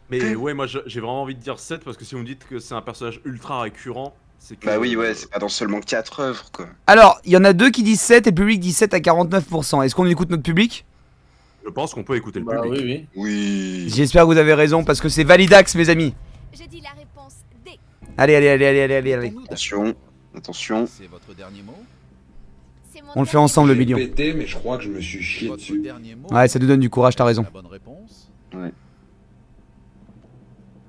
Mais ouais, moi j'ai vraiment envie de dire 7 parce que si vous me dites que c'est un personnage ultra récurrent, c'est que. Bah oui, ouais, c'est pas dans seulement 4 œuvres, quoi. Alors, il y en a 2 qui disent 7 et le public dit 7 à 49%. Est-ce qu'on écoute notre public? Je pense qu'on peut écouter le Bah public. oui. Oui. J'espère que vous avez raison parce que c'est validax, mes amis. J'ai dit la réponse D. Allez. Attention, attention. C'est votre dernier mot? C'est mon On le fait dernier ensemble, le J'ai million. pété, mais je crois que je me suis chié Votre dessus. dernier mot? Ouais, ça nous donne du courage, t'as raison. La bonne réponse?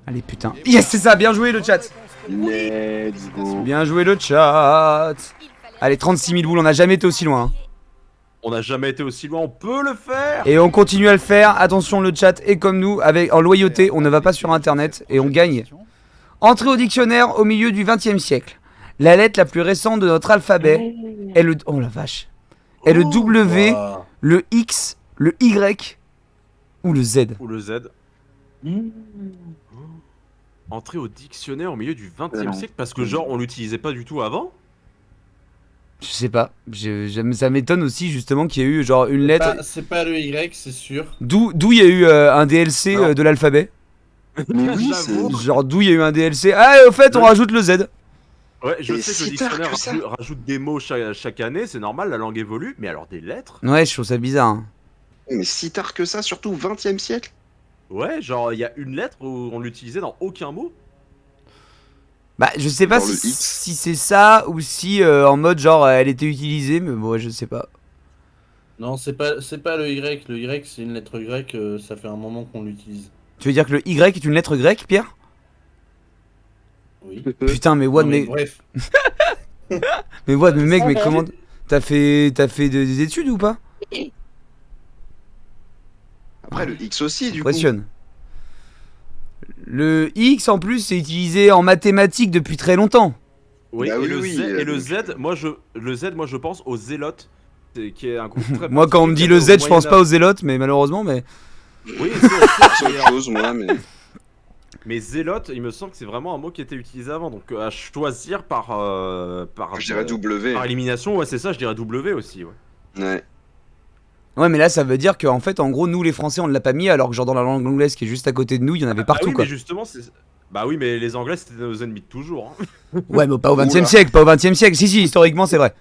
Allez, putain. Yes, c'est ça, bien joué le chat. Let's go. Bien joué le chat. Il fallait Allez, 36 000 boules, on n'a jamais été aussi loin. Hein. On n'a jamais été aussi loin, on peut le faire. Et on continue à le faire. Attention, le chat est comme nous, avec en loyauté, on ne va pas sur internet et on gagne. Entrée au dictionnaire au milieu du XXe siècle. La lettre la plus récente de notre alphabet est le. Oh la vache. Est le W, Ouah. le X, le Y ou le Z. Ou le Z. Entrer au dictionnaire au milieu du 20e siècle parce que genre on l'utilisait pas du tout avant. Je sais pas. Ça m'étonne aussi justement qu'il y ait eu genre une lettre. C'est pas le Y, c'est sûr. D'où il y a eu un DLC Alors. de l'alphabet. Mais oui, J'avoue. c'est. Genre d'où il y a eu un DLC. Ah, et au fait, on rajoute le Z. Ouais, je Et sais que si le tard dictionnaire que ça. rajoute des mots chaque année, c'est normal, la langue évolue, mais alors des lettres? Ouais, je trouve ça bizarre. Hein. Mais si tard que ça, surtout au 20e siècle. Ouais, genre il y a une lettre où on l'utilisait dans aucun mot. Bah, je sais pas Genre le si, X. si c'est ça ou si en mode genre elle était utilisée, mais bon, je sais pas. Non, c'est pas le Y. Le Y, c'est une lettre grecque, ça fait un moment qu'on l'utilise. Tu veux dire que le Y est une lettre grecque, Pierre? Oui. Putain, mais what, Non, mais mais, bref. mais what, mais mec, mais comment. T'as fait des études ou pas? Après, le X aussi, du coup. Impressionne. Le X en plus c'est utilisé en mathématiques depuis très longtemps. Oui, Bah et, oui, le oui, Z, et le donc- Z, moi je pense aux zélotes, qui est un groupe très Moi quand on me dit le Z, je pense pas aux zélotes, mais malheureusement, mais. Oui, C'est autre chose, moi, mais. mais zélote, il me semble que c'est vraiment un mot qui était utilisé avant, donc à choisir par Je dirais W. par élimination, ouais c'est ça, je dirais W aussi, ouais. Ouais. Ouais, mais là ça veut dire qu'en fait, en gros, nous les Français on l'a pas mis, alors que genre dans la langue anglaise qui est juste à côté de nous, il y en avait partout Ah oui, quoi. mais justement, bah oui, mais les Anglais c'était nos ennemis de toujours. Hein. Ouais, mais pas au 20 e Oula. siècle, pas au 20 e siècle. Si, historiquement, c'est vrai.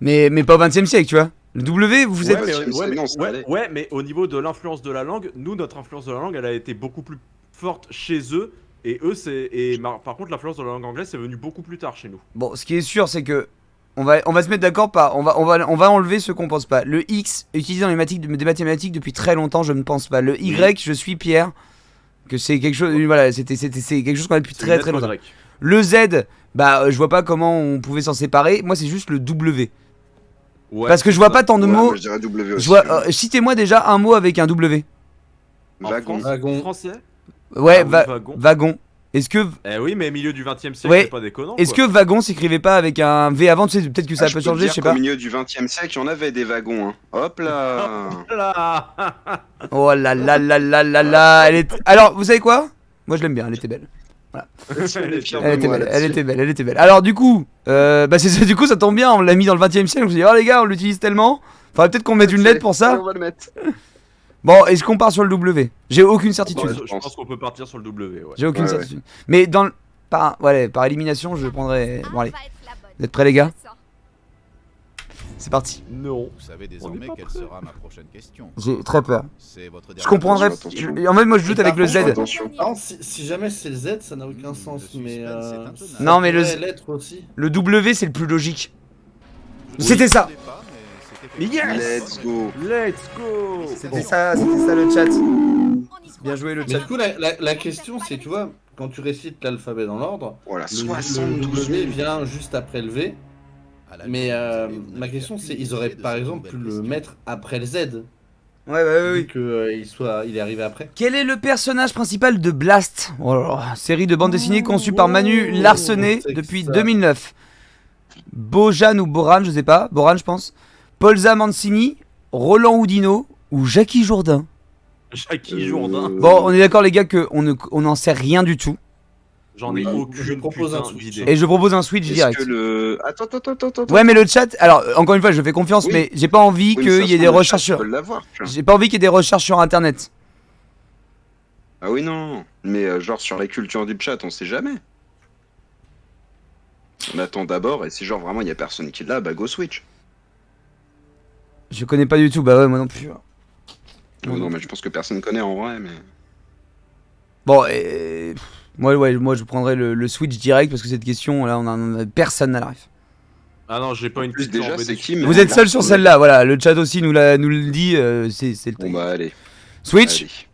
Mais pas au 20 e siècle, tu vois. Le W, vous êtes. Ouais, mais- non, ça allait. Ouais, mais au niveau de l'influence de la langue, nous, notre influence de la langue, elle a été beaucoup plus forte chez eux. Et eux, par contre, l'influence de la langue anglaise, c'est venu beaucoup plus tard chez nous. Bon, ce qui est sûr, c'est que. On va se mettre d'accord, on va enlever ce qu'on pense pas. Le X, utilisé dans des mathématiques depuis très longtemps, je ne pense pas. Le Y, je suis Pierre. Que c'est quelque chose. Voilà, c'est quelque chose qu'on a depuis C'est une très lettre longtemps. grecque. Le Z, bah, je vois pas comment on pouvait s'en séparer. Moi, c'est juste le W. Ouais, Parce que je vois pas tant de Ouais, mots. moi, je dirais W aussi. Je vois, citez-moi déjà un mot avec un W. En Wagon. Wagon. français. Ouais, Ah oui, wagon. wagon. Est-ce que. Eh oui, mais milieu du 20e siècle, Ouais. c'est pas déconnant. Est-ce que quoi. wagon s'écrivait pas avec un V avant? Tu sais, peut-être que ça Ah, a peut je peux te changé, dire je sais qu'au pas. milieu du 20e siècle, il y en avait des wagons. Hein. Hop là. Là Oh là là là là là là. Alors, vous savez quoi? Moi, je l'aime bien, elle était belle. Elle est fière de Elle était moi, belle, elle là-dessus. était belle, elle était belle. Alors, du coup, du coup, ça tombe bien, on l'a mis dans le 20 e siècle. On s'est dit, oh les gars, on l'utilise tellement. Faudrait peut-être qu'on mette une lettre pour ça. Allez, on va le mettre. Bon, est-ce qu'on part sur le W? J'ai aucune certitude. Ouais, Je pense qu'on peut partir sur le W. Ouais. J'ai aucune Ouais, ouais. certitude. Mais par élimination, je prendrais. Bon, allez, va être la bonne. vous êtes prêts, les gars? Ça. C'est parti. Non. Vous savez désormais pas quelle prêt. sera ma prochaine question. J'ai très peur. C'est votre Je dernière comprendrais. Attention, attention. En fait, moi, je doute Et avec par le contre, Z. Attention. Non, si jamais c'est le Z, ça n'a aucun sens. Le Mais suspense est intenable. ça Non, mais le pourrait Z- l'être aussi. Le W, c'est le plus logique. Je C'était ne ça. m'attendais pas, mais c'était Yes Let's go. Let's go. C'était ça le chat. On y croit. Bien joué, le Mais chat. du coup, la question, c'est, tu vois, quand tu récites l'alphabet dans l'ordre, Voilà, le 72 W 000. vient juste après le V. à la Mais limite, vous savez, vous ma n'avez question, aucune c'est, ils idée auraient de par cette exemple pu nouvelle le question. mettre après le Z, Ouais, vu oui. qu'il est arrivé après. Quel est le personnage principal de Blast? Oh là là, série de bande dessinée conçue par Manu Larsenet c'est depuis ça. 2009. Bojan ou Boran, je sais pas. Boran, je pense. Polza Mancini, Roland Houdinot ou Jackie Jourdain. Jackie Jourdain. Bon, on est d'accord, les gars, qu'on n'en sait rien du tout. J'en ai Oui. aucune Je propose un putain Switch. d'idée. Et je propose un Switch Est-ce direct. que le. Attends. Ouais, mais le chat, alors encore une fois, je fais confiance, Oui. mais j'ai pas envie Oui, mais ça qu'il y se ait des trouve, le recherches chat, sur. tu peux l'avoir, tu vois. J'ai pas envie qu'il y ait des recherches sur internet. Ah oui, non. Mais genre sur la culture du chat, on sait jamais. On attend d'abord, et si genre vraiment il y a personne qui l'a, bah go Switch. Je connais pas du tout, bah ouais, moi non plus. Non, mais je pense que personne connaît en vrai, mais. Bon, moi je prendrais le Switch direct parce que cette question, là, on a personne n'a la ref. Ah non, j'ai pas une Plus petite déjà, lampe, c'est mais qui Vous êtes seul sur celle-là, voilà, le chat aussi nous le dit, c'est le Bon bah allez. Switch.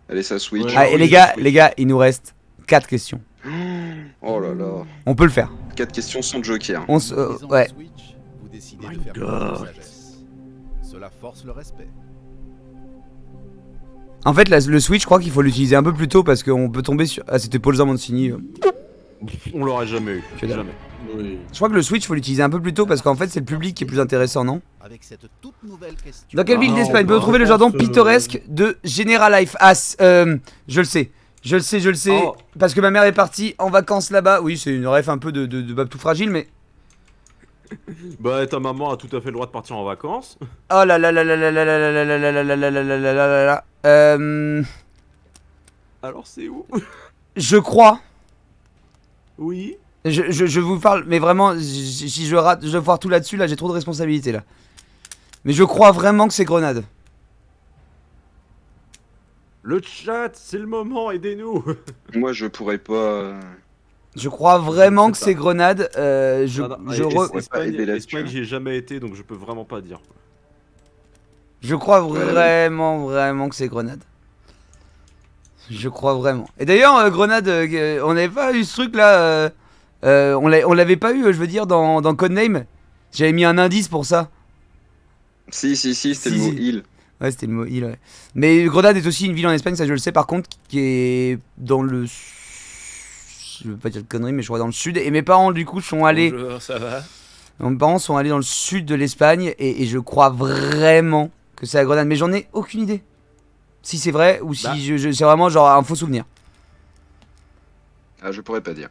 Allez, ça Switch. Ouais. Ah, et oui, les gars, il nous reste 4 questions. Oh là là. On peut le faire. 4 questions sans joker. On se, En utilisant ouais. le Switch, vous décidez My de faire God. preuve de sagesse. Cela force le respect. En fait, le Switch, je crois qu'il faut l'utiliser un peu plus tôt parce qu'on peut tomber sur. Ah, c'était Paul Zamancini. on l'aurait jamais eu. Que dalle. Jamais. Oui. Je crois que le Switch, faut l'utiliser un peu plus tôt parce qu'en fait, c'est le public qui est plus intéressant, non? Avec cette toute nouvelle question. Dans quelle ville non, d'Espagne bah, peut-on trouver le je jardin pense, pittoresque de General Life As? Je le sais. Je le sais. Oh. Parce que ma mère est partie en vacances là-bas. Oui, c'est une ref un peu de Bab tout fragile, mais. Bah ta maman a tout à fait le droit de partir en vacances. Oh là là là là là là là là là là là là là là là là là là là. Alors c'est où? Je crois. Oui. Je vous parle, mais vraiment, si je rate, je dois voir tout là-dessus, là, j'ai trop de responsabilités là. Mais je crois vraiment que c'est Grenade. Le chat, c'est le moment, aidez-nous. Moi je pourrais pas. Je crois vraiment Je que sais c'est pas. Grenade. Ah, Espagne, Espagne, j'y ai jamais été, donc je peux vraiment pas dire. Je crois vraiment que c'est Grenade. Je crois vraiment. Et d'ailleurs, Grenade, on n'avait pas eu ce truc là. On l'avait pas eu, je veux dire, dans Codename. J'avais mis un indice pour ça. Si, c'était le mot île. Ouais, c'était le mot île, ouais. Mais Grenade est aussi une ville en Espagne, ça je le sais par contre, qui est dans le. Je veux pas dire de conneries, mais je crois dans le sud. Et mes parents, du coup, sont allés. Bonjour, ça va? Mes parents sont allés dans le sud de l'Espagne et je crois vraiment que c'est à Grenade. Mais j'en ai aucune idée. Si c'est vrai ou si Bah. c'est vraiment genre un faux souvenir. Ah, je pourrais pas dire.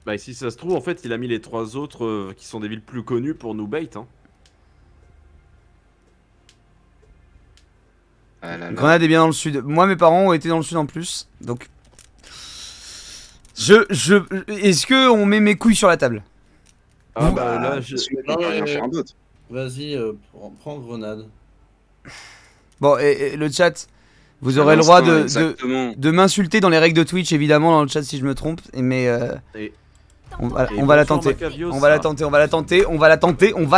Bah si ça se trouve, en fait, il a mis les 3 autres qui sont des villes plus connues pour nous bait. Hein. Ah là là. Grenade est bien dans le sud. Moi, mes parents ont été dans le sud en plus. Donc. Est-ce que on met mes couilles sur la table? Ah Vous- bah là, je... On peut rien faire d'autre. Vas-y, prends Grenade. Bon, et le chat, vous À aurez le droit l'instant, de exactement. m'insulter dans les règles de Twitch, évidemment, dans le chat si je me trompe. Mais Et- on va Et la bonsoir, tenter. Macavios. On va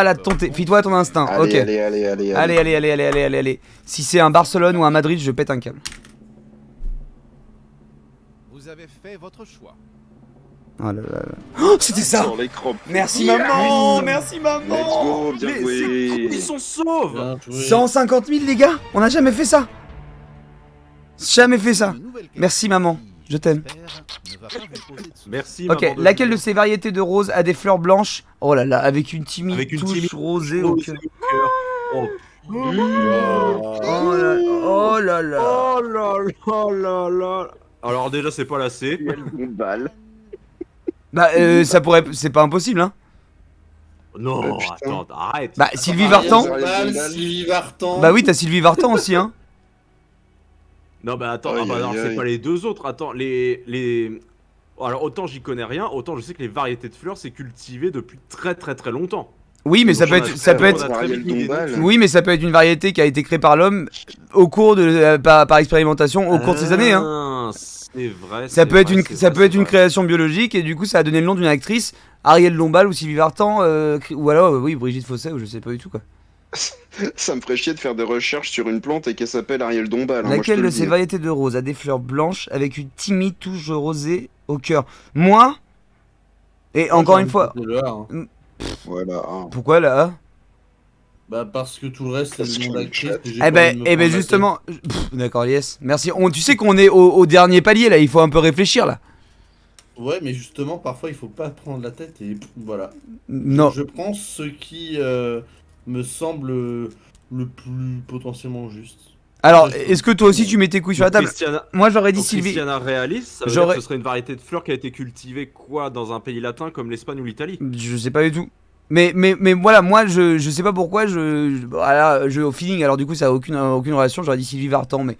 la tenter. Fie-toi à ton instinct. Ok. Allez. Allez. Si c'est un Barcelone ou un Madrid, je pète un câble. Vous avez fait votre choix. Oh là là là. Oh, c'était ça. Sur l'écran. Merci Yeah. maman. Merci Let's maman. go, bien Mais joué. ils sont sauves. Bien joué. 150 000 les gars. On n'a jamais fait ça. Jamais fait ça. Une nouvelle question Merci, maman. qui, Je t'aime. j'espère, ne va pas vous poser de soucis. Merci. Ok, maman laquelle de Julien. ces variétés de roses a des fleurs blanches? Oh là là, avec une timide Avec une touche timide rosée au cœur. Oh. Oh là oh là là. Oh là là. Alors déjà c'est pas la C. Une balle. Bah ça pourrait, c'est pas impossible hein. Non, putain. attends, arrête. Bah Sylvie Ariel Vartan. Dombal, Sylvie Vartan. Bah oui, t'as Sylvie Vartan aussi hein. Non bah attends, Aïe, ah bah, alors aïe, c'est aïe. pas les deux autres. Attends, les... Alors autant j'y connais rien, autant je sais que les variétés de fleurs c'est cultivé depuis très longtemps. Oui, mais ça peut Donc, être, ça peut on être, a très Ariel vite mis des Dombal. noms. oui, mais ça peut être une variété qui a été créée par l'homme au cours de, par expérimentation, au cours de ces années hein. Ah, c'est vrai. Ça c'est peut être vrai, une, c'est ça vrai, peut être c'est une vrai. création biologique et du coup ça a donné le nom d'une actrice, Ariel Dombal ou Sylvie Vartan, ou alors oui Brigitte Fossé ou je sais pas du tout quoi. Ça me ferait chier de faire des recherches sur une plante et qu'elle s'appelle Ariel Dombal. hein, moi, je Laquelle te de le ces dis. variétés de roses a des fleurs blanches avec une timide touche rosée au cœur? Moi. Et encore une fois, Le A, hein. Voilà. hein. pourquoi là? Bah parce que tout le reste c'est Parce le nom que le d'actrice. chat- et j'ai Eh pas ben, envie de me prendre la justement. D'accord, yes. Merci. Tu sais qu'on est au dernier palier là, il faut un peu réfléchir là. tête. Ouais, mais justement parfois il faut pas prendre la tête et voilà. Non. Je prends ce qui me semble le plus potentiellement juste. Alors, est-ce que toi aussi tu mets tes couilles sur la table? Moi j'aurais dit Sylvie. Christiana Realis, ça veut dire que ce serait une variété de fleurs qui a été cultivée quoi dans un pays latin comme l'Espagne ou l'Italie? Je sais pas du tout. Mais voilà, moi je sais pas pourquoi voilà, au feeling, alors du coup ça a aucune relation, j'aurais dit Sylvie Vartan, mais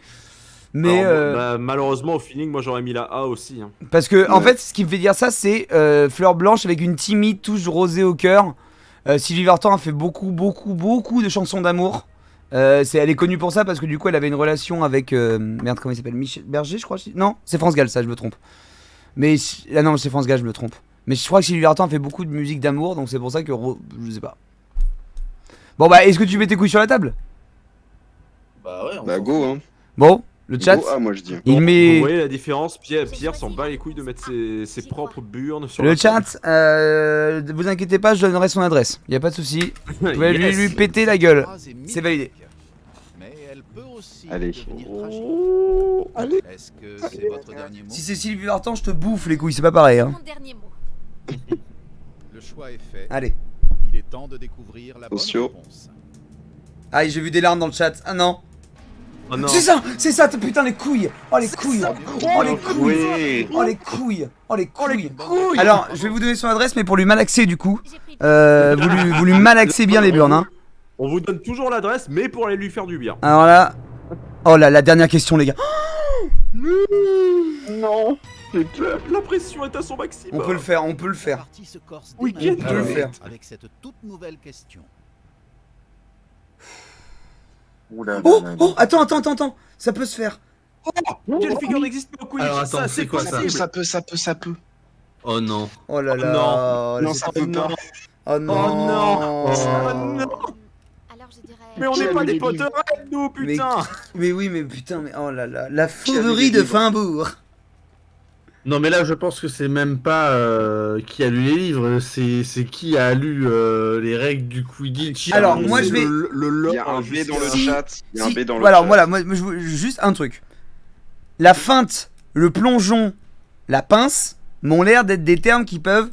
Alors, bah, malheureusement au feeling moi j'aurais mis la A aussi. Hein. Parce que en fait ce qui me fait dire ça c'est fleur blanche avec une timide touche rosée au cœur. Sylvie Vartan a fait beaucoup de chansons d'amour. Elle est connue pour ça parce que du coup elle avait une relation avec merde, comment il s'appelle, Michel Berger je crois. Non, c'est France Gall, ça je me trompe. Mais non, c'est France Gall, je me trompe. Mais je crois que Sylvie Vartan a fait beaucoup de musique d'amour, donc c'est pour ça que je sais pas. Bon bah est-ce que tu mets tes couilles sur la table? Bah ouais, Bah go hein. Bon, le chat. Go, moi je dis. Il met. Vous voyez la différence, Pierre s'en bat les couilles de mettre ses propres burnes sur Le la chat, table. vous inquiétez pas, je donnerai son adresse. Y a pas de souci. Vous pouvez lui péter la gueule. C'est validé. Mais elle peut aussi Allez. devenir Oh, allez. Est-ce que c'est votre dernier mot? Si c'est Sylvie Vartan, je te bouffe les couilles, c'est pas pareil. Hein. Mon dernier mot. Le choix est fait. Allez. Il est temps de découvrir la bonne Attention. réponse. Aïe, j'ai vu des larmes dans le chat. Ah non. Oh non. C'est ça, putain les couilles. Oh les couilles. Oh les couilles. Oui. Oh les couilles. Oh les couilles. Alors, je vais vous donner son adresse, mais pour lui malaxer du coup. J'ai pris Vous lui malaxez bien les burnes. Hein. On vous donne toujours l'adresse, mais pour aller lui faire du bien. Alors là. Oh là, la dernière question les gars. Non. La pression est à son maximum. On peut le faire. La partie se corse dès Week-end. maintenant On peut le faire. avec cette toute nouvelle question. Oula, Oh, attends. Ça peut se faire. Quelle figure n'existe pas au quiz? Alors, attends, Ça, c'est quoi, ça possible. ça peut. Oh non. Oh là là. Non. Non, ça peut pas. Oh non. Oh non. Oh non. Alors je dirais. Mais on n'est pas des potes nous, putain. Mais oui, mais putain, mais oh là là. La fourberie de Fimbourg. Non mais là je pense que c'est même pas qui a lu les livres, c'est qui a lu les règles du Quidditch. Alors, moi, je vais- Il y a un B dans le chat. Il y a un B dans le Alors chat. voilà, moi je veux juste un truc. La feinte, le plongeon, la pince m'ont l'air d'être des termes qui peuvent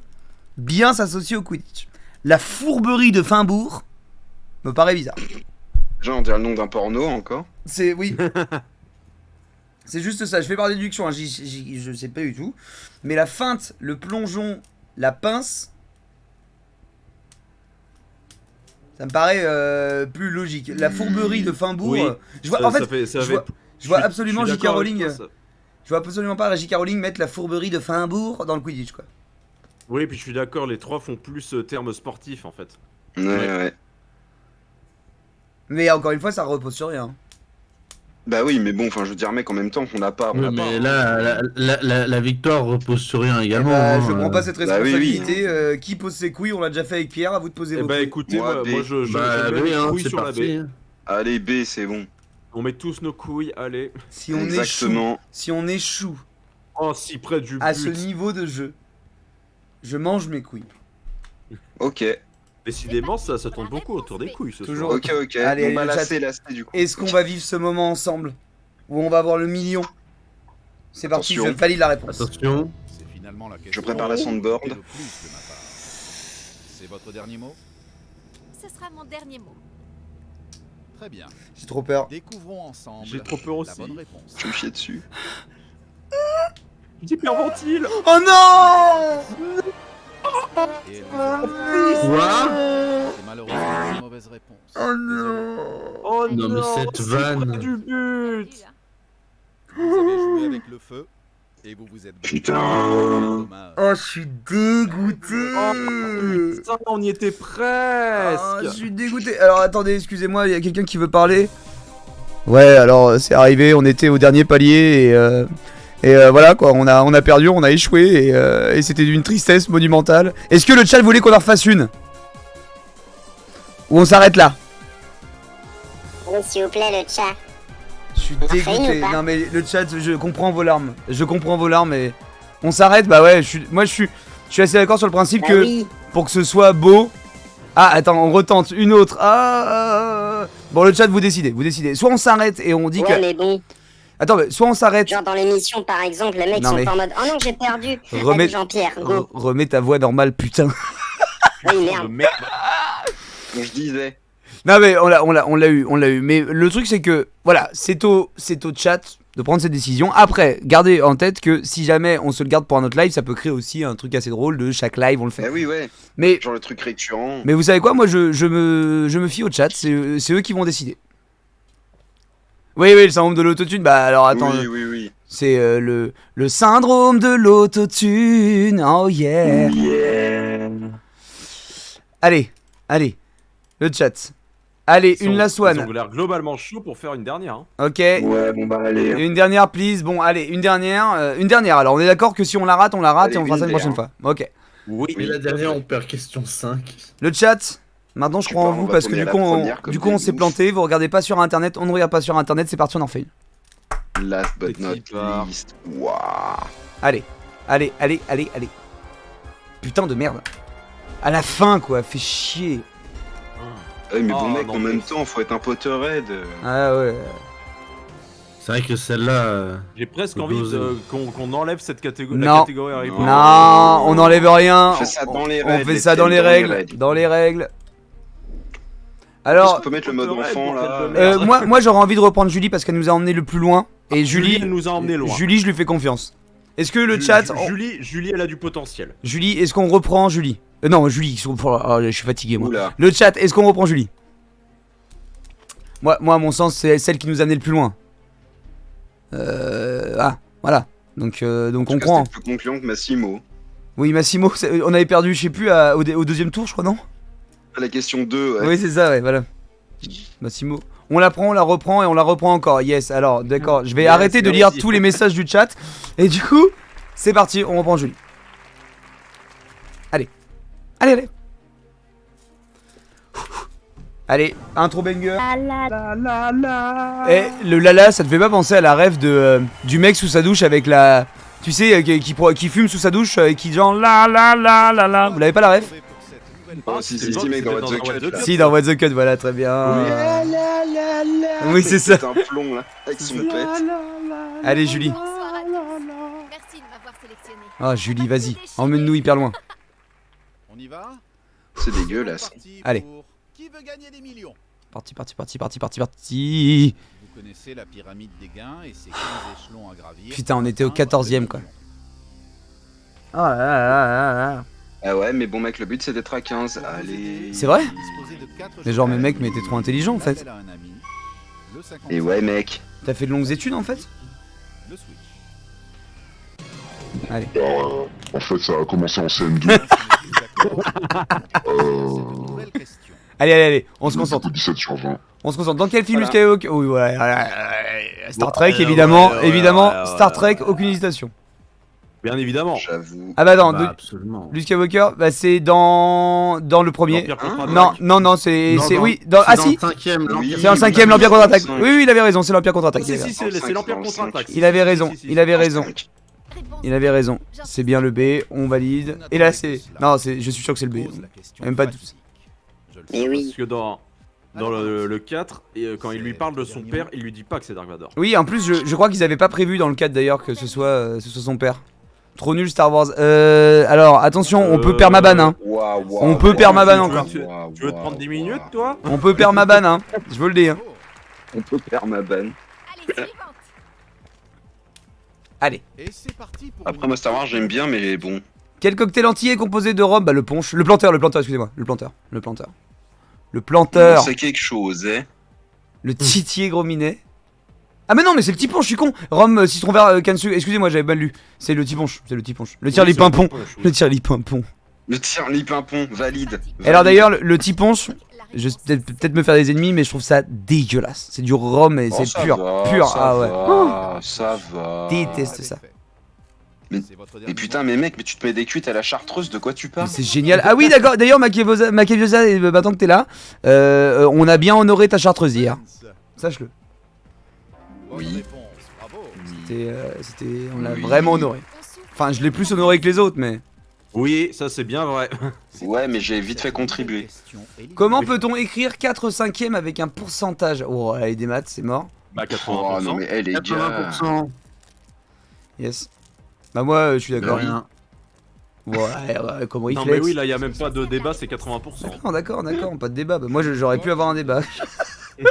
bien s'associer au Quidditch. La fourberie de Fimbourg me paraît bizarre. Déjà, on dirait le nom d'un porno encore. C'est oui. C'est juste ça, je fais par déduction, hein, je sais pas du tout. Mais la feinte, le plongeon, la pince, ça me paraît plus logique. La fourberie de Fimbourg, Oui, je vois, Ça- en fait, ça fait- ça je fait- vois, je vois suis- absolument je suis J.K. d'accord avec Rowling. toi, ça. Je vois absolument pas J.K. Rowling mettre la fourberie de Fimbourg dans le Quidditch quoi. Oui, puis je suis d'accord, les trois font plus terme sportif en fait. Ouais. Mais encore une fois, ça repose sur rien. Bah oui, mais bon, enfin, je veux dire, mec, en même temps, on n'a pas. Mais là la victoire repose sur rien également. Je prends pas cette Bah oui, responsabilité. Qui pose ses couilles, on l'a déjà fait avec Pierre, à vous de poser Eh vos bah couilles. écoutez, Moi, moi, B. moi, je Bah mets oui, mes hein, couilles c'est sur la parti. baie. Allez, B, c'est bon. On met tous nos couilles, allez. Si on Exactement. échoue, si on échoue Oh, si près du but. à ce niveau de jeu, je mange mes couilles. Ok, Décidément, ça tourne beaucoup autour des couilles ce Toujours. soir. ok. Allez, Bon, bah le là, chat. c'est du coup. Est-ce qu'on va vivre ce moment ensemble? Où on va avoir le million? C'est parti, Attention. je valide la réponse. Attention. C'est finalement la question. Je prépare la soundboard. Le plus de ma part. C'est votre dernier mot? Ce sera mon dernier mot. Très bien. J'ai trop peur. Découvrons ensemble J'ai trop peur la aussi. bonne réponse. Je me chier dessus. Hyperventile. Oh non! Et elle Quoi? C'est malheureusement une mauvaise réponse. Oh non! Oh Non, mais cette si vanne. près du but. Vous avez joué avec le feu et vous vous êtes battu. Putain. Dommage. Oh, je suis dégoûté! Putain, on y était Ah, je presque. suis dégoûté. Alors attendez, excusez-moi, il y a quelqu'un qui veut parler. Ouais, alors c'est arrivé, on était au dernier palier et voilà quoi, on a perdu, on a échoué et c'était d'une tristesse monumentale. Est-ce que le chat voulait qu'on en refasse une? Ou on s'arrête là? Oui, s'il vous plaît, le chat. Je suis On en fait une dégoûté. ou pas Non mais le chat, je comprends vos larmes. Je comprends vos larmes et on s'arrête. Bah ouais, je suis assez d'accord sur le principe Bah que oui. pour que ce soit beau. Ah attends, on retente une autre. Bon le chat vous décidez. Soit on s'arrête et on dit Ouais, que. mais bon, Attends, mais soit on s'arrête. genre dans l'émission, par exemple, les mecs Non, sont mais- pas en mode « Oh non, j'ai perdu !» Remets- Avec Jean-Pierre, go. Remets ta voix normale, putain. Oui, merde. Merde. Donc je disais. Non mais on l'a eu. Mais le truc c'est que voilà, c'est au chat de prendre cette décision. Après, gardez en tête que si jamais on se le garde pour un autre live, ça peut créer aussi un truc assez drôle de chaque live on le fait. Bah oui, ouais. Mais Genre le truc récurrent. vous savez quoi, moi je me fie au chat, c'est eux qui vont décider. Oui, le syndrome de l'autotune, bah alors attends. Oui. C'est le syndrome de l'autotune, oh yeah. Allez, le chat. Allez, une last Ils ont one. l'air globalement chaud pour faire une dernière. Hein. Ok. Ouais, bon bah allez. Une dernière, please. Bon, allez, une dernière. Alors, on est d'accord que si on la rate, on la rate Allez, et on fera ça une une prochaine dernière. fois. Ok. Oui. Mais la dernière, on perd question 5. Le chat. Maintenant, je crois en Super, on vous va parce que tourner du à coup, la première comme on des s'est oufs. planté. Vous regardez pas sur internet, on ne regarde pas sur internet. C'est parti, on en fait une. Last but Petit not part. least. Waouh. Allez. Putain de merde. À la fin, quoi. Fait chier. Ouais, mais bon Oh, mec, non, en mais- même temps, faut être un Potterhead. Ah ouais. C'est vrai que celle-là. J'ai presque Faut envie doser. qu'on enlève cette catégorie. Non. La catégorie Harry Potter. Non, on n'enlève rien. On fait ça dans les On règles, fait les ça dans thèmes, les dans les règles. règles. Dans les règles. On Alors, peut mettre le mode Potterhead, enfant bordel là. de merde. moi j'aurais envie de reprendre Julie parce qu'elle nous a emmené le plus loin. Et Julie, Julie, elle nous a emmené loin. Julie, je lui fais confiance. Est-ce que le chat. Julie, elle a du potentiel. Julie, est-ce qu'on reprend Julie Non, Julie, je suis fatigué moi. Oula. Le chat, est-ce qu'on reprend Julie moi, à mon sens, c'est celle qui nous a amené le plus loin. Voilà. Donc on croit. C'est plus concluant que Massimo. Oui, Massimo, on avait perdu, je sais plus, au deuxième tour, je crois, non La question 2, ouais. Oui, c'est ça, ouais, voilà. Massimo. On la prend, on la reprend et on la reprend encore. Yes, alors, d'accord. Je vais Yes, arrêter de merci. lire tous les messages du chat. Et du coup, c'est parti, on reprend Julie. Allez. Allez, intro banger. Et le lala, ça te fait pas penser à la rêve du mec sous sa douche avec la. Tu sais, qui fume sous sa douche et qui genre la. Vous l'avez pas la rêve? Oh, si, mec, dans What the Cut. Là. Si, dans What the Cut, voilà, très bien. Oui, c'est ça. C'est un plomb là, avec son pet. Allez, Julie. Bonsoir à tous. Merci de m'avoir sélectionné. Ah, Julie, vas-y, emmène-nous hyper loin. On y va? C'est dégueulasse. Parti Allez. pour Qui veut gagner des millions? Parti. Vous connaissez la pyramide des gains et ses 15 échelons à gravir. Putain, on était au 14e, quoi. Oh là là. Ah ouais, mais bon mec, le but c'est d'être à 15. Allez. C'est vrai? Disposez de 4 Mais genre, mes jokers. mecs, mais t'es trop intelligent en fait. L'appel à un ami, le 55, Et ouais, mec. T'as fait de longues études en fait? le switch. Allez. En fait, ça a commencé en CM2. Nouvelle question. Allez, on se concentre. 17 sur 20. On se concentre. Dans quel film Voilà. Skywalker? Oui, voilà. Star Trek, évidemment. Évidemment, Star Trek, aucune hésitation. Bien évidemment. J'avoue. Ah bah non, Absolument. Luke Skywalker, bah c'est dans le premier. L'Empire Hein contre-attaque. Non, c'est Non, dans- oui, dans C'est ah dans si, le cinquième, Oui. l'Empire c'est dans le cinquième dans le l'Empire contre-attaque. cinq. Oui, il avait raison, c'est l'Empire contre-attaque. Si, il avait si, raison. c'est l'Empire Dans le contre-attaque. cinq. Il avait raison, il avait raison. Réponse Il avait raison. C'est bien le B, on valide. Et là c'est non, je suis sûr que c'est le B. Pose la question Même pas de fatidique. Je le Eh sais. oui. Parce que dans le 4, et quand il lui parle de son père, il lui dit pas que c'est Dark Vador. Oui, en plus je crois qu'ils avaient pas prévu dans le cadre d'ailleurs que ce soit son père. Trop nul Star Wars. Alors attention, on peut perdre ma banne hein. Waouh, waouh, On peut waouh, perdre ma banne waouh, encore. waouh, Tu veux te prendre 10 minutes, toi? On peut perdre ma banne hein. Je veux le dire. Oh, On peut perdre ma banne. Allez, suivante. Allez. et c'est parti pour Après, moi, Star Wars, j'aime bien, mais bon. Quel cocktail entier est composé de rhum? Bah le punch. Le planteur, excusez-moi. Le planteur. C'est quelque chose, hein. Le titier gros minet. Ah mais non mais c'est le petit punch, je suis con. Rhum, citron vert, canne sucre. Excusez-moi, j'avais mal lu. C'est le petit punch. Le tir les pimpons. Le tir les pimpons. Le tir pimpon, valide. Et alors d'ailleurs le petit punch, je vais peut-être me faire des ennemis mais je trouve ça dégueulasse. C'est du rhum et c'est pur. Ah ouais. Ça va. Déteste ça. Mais- Mais putain, mais mec, mais tu te mets des cuites à la chartreuse, de quoi tu Mais parles? c'est génial. Ah oui d'accord, d'ailleurs Makeviosa, maintenant que t'es là, on a bien honoré ta chartreuse hier. Sache-le. Bonne Oui. réponse, bravo. On l'a Oui. vraiment honoré. On souffle. Enfin je l'ai plus honoré que les autres mais... Oui, ça c'est bien vrai. Ouais, mais j'ai vite fait contribuer. Comment peut-on écrire 4/5 avec un pourcentage? Oh allez des maths c'est mort. Bah Oh 80%. non, mais elle est gars. 80%. Yes. Bah moi je suis De d'accord. rien. Ouais, comme Non Reflex. mais oui, là y a même pas de débat, c'est 80%. Non, d'accord, pas de débat. Bah, moi, j'aurais pu avoir un débat. C'est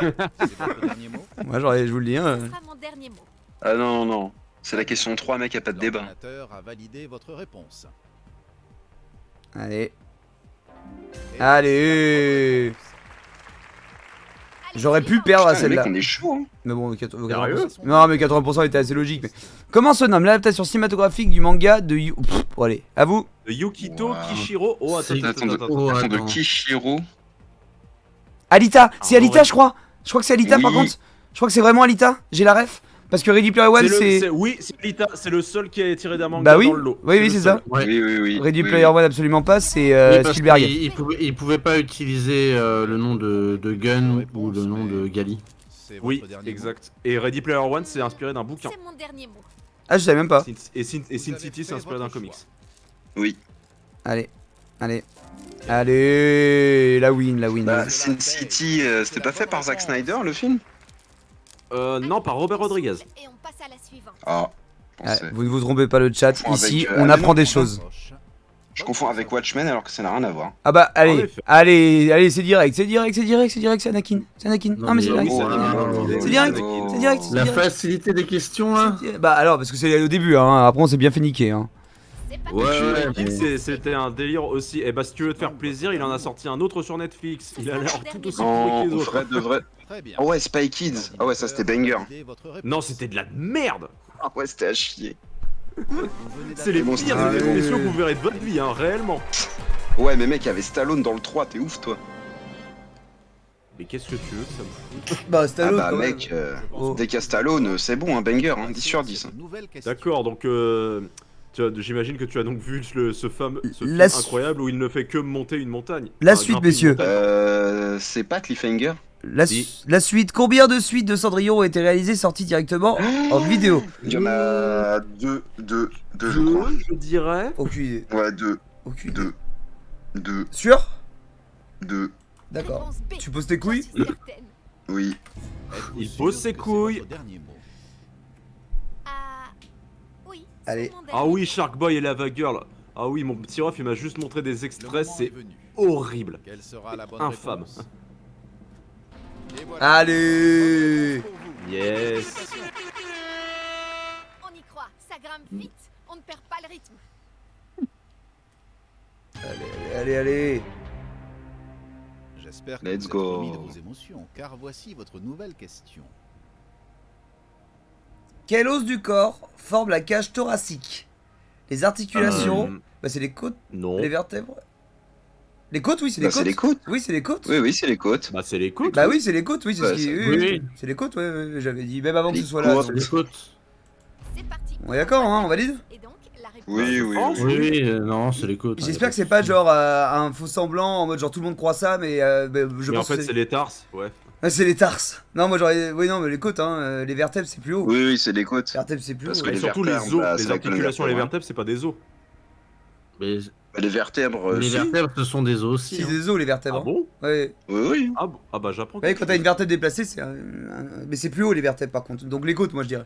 votre dernier mot. Moi, je vous le dis. Ce Hein. sera mon dernier mot. Ah non, non. C'est la question 3, mec, y a pas de débat. L'ordinateur a validé votre réponse. Allez. Et Allez. J'aurais pu suivante. perdre à Putain, les mecs, celle-là. on est chaud, hein. Mais bon, Sérieux non, mais 80% était assez logique. Mais... Comment se nomme l'adaptation cinématographique du manga de Bon, allez, à vous. De Yukito Wow. Kishiro. Oh, attends, C'est- attends, attends. Oh, Attends, de attends. Kishiro. Alita. C'est Ah, Alita, ouais. je crois. Je crois que c'est Alita, par Oui. contre. Je crois que c'est vraiment Alita. J'ai la ref. Parce que Ready Player One, c'est. Oui, c'est Alita, c'est le seul qui est tiré d'un manga Bah oui. dans le lot. Oui, le c'est seul. ça. Ouais. Oui. Ready oui, Player oui. One, absolument pas. C'est Oui, parce Spielberg. il pouvait pas utiliser le nom de Gun Réponse, ou le nom de mais- Gali. C'est votre Oui, dernier mot. exact. Et Ready Player One, c'est inspiré d'un bouquin. C'est mon dernier mot. Ah, je savais même pas. Et Sin Vous City, avez c'est fait inspiré d'un votre comics. choix. Oui. Allez. Allez. La win. Bah, Sin City, c'était pas fait par Zack Snyder, le film? Non, par Robert Rodriguez. Et on passe à la suivante. Ah. Ah, pensais. vous ne vous trompez pas le chat. Avec, Ici, ah, on mais apprend non, des non. choses. Je confonds avec Watchmen alors que ça n'a rien à voir. Ah bah, En allez. effet. Allez, c'est direct. C'est Anakin. C'est Anakin. Non, mais c'est mais direct. oui, C'est direct. Oh. C'est direct. La direct. facilité des questions là. Bah alors, parce que c'est au début, hein. Après, on s'est bien fait niquer, hein. C'est parti. Ouais, Il dit que c'était un délire aussi. Et bah, si tu veux te faire plaisir, il en a sorti un autre sur Netflix. Il a l'air tout aussi pourri En que les autres. vrai de vrai. Très bien. Ah ouais, Spy Kids. Ah ouais, ça c'était banger. Non, c'était de la merde. Ah ouais, c'était à chier. C'est les bon, pires ah, effets ouais. spéciaux que vous verrez de votre vie, hein, réellement. Ouais, mais mec, il y avait Stallone dans le 3, t'es ouf toi. Mais qu'est-ce que tu veux que ça me fout? Bah, Ah Stallone, bah quand même. mec, Oh. dès qu'il y a Stallone, c'est bon, un banger, hein, 10 sur 10. D'accord, donc j'imagine que tu as donc vu ce film La incroyable où il ne fait que monter une montagne. La Enfin, suite, grimper une messieurs. montagne. C'est pas Cliffhanger? La suite. Combien de suites de Cendrillon ont été réalisées sorties directement en vidéo? Il y en a deux, je crois. Je dirais. Aucune idée. Ouais, deux, Aucune idée. deux, Sûr? deux, D'accord. Réponse B. Tu poses tes couilles? J'en suis certaine. oui. Il pose ses couilles. Ah. Oui. c'est Allez. mon Ah dernier oui, mot. Shark Boy et Lava Girl. Ah oui, mon petit ref, il m'a juste montré des extraits, c'est horrible. Quelle sera la bonne Infâme. réponse? Et voilà. Allez. Yes. On y croit. Ça grimpe vite. On ne perd pas le rythme. Allez. J'espère que Let's vous êtes go. remis de vos émotions, car voici votre nouvelle question. Quel os du corps forme la cage thoracique? Les articulations. Bah, c'est les côtes, Non. les vertèbres. Les côtes, oui, c'est Bah, les côtes. c'est les côtes. Oui, c'est les côtes. Oui, c'est les côtes. Bah, c'est les côtes. Bah oui, c'est les côtes, oui, c'est Bah, ce qui. c'est- Oui, oui, oui. oui. C'est les côtes, ouais, j'avais dit, même avant que Les ce soit là. côtes. donc. Les côtes. C'est parti. On est d'accord, hein, on valide? Et donc, la réponse. Oui, oui, France, oui. Oui, non, c'est les côtes. J'espère que c'est pas genre un faux semblant en mode genre tout le monde croit ça, mais bah, je Mais en pense que fait, c'est les tarses, ouais. Ah, c'est les tarses. Non, moi j'aurais. Oui, non, mais les côtes, hein, les vertèbres c'est plus haut. Oui, c'est les côtes. Les vertèbres c'est plus Parce haut. que Et les surtout les vertèbres, os, bah, c'est les la colonne articulations et les vertébrale. vertèbres, c'est pas des os. Mais Les vertèbres, les si. vertèbres, ce sont des os aussi. C'est hein. des os les vertèbres. Ah bon? Ouais. Oui, oui. Ah, bon. Ah bah j'apprends. Ouais, quand t'as une vertèbre déplacée, c'est mais c'est plus haut les vertèbres par contre. Donc les côtes, moi je dirais.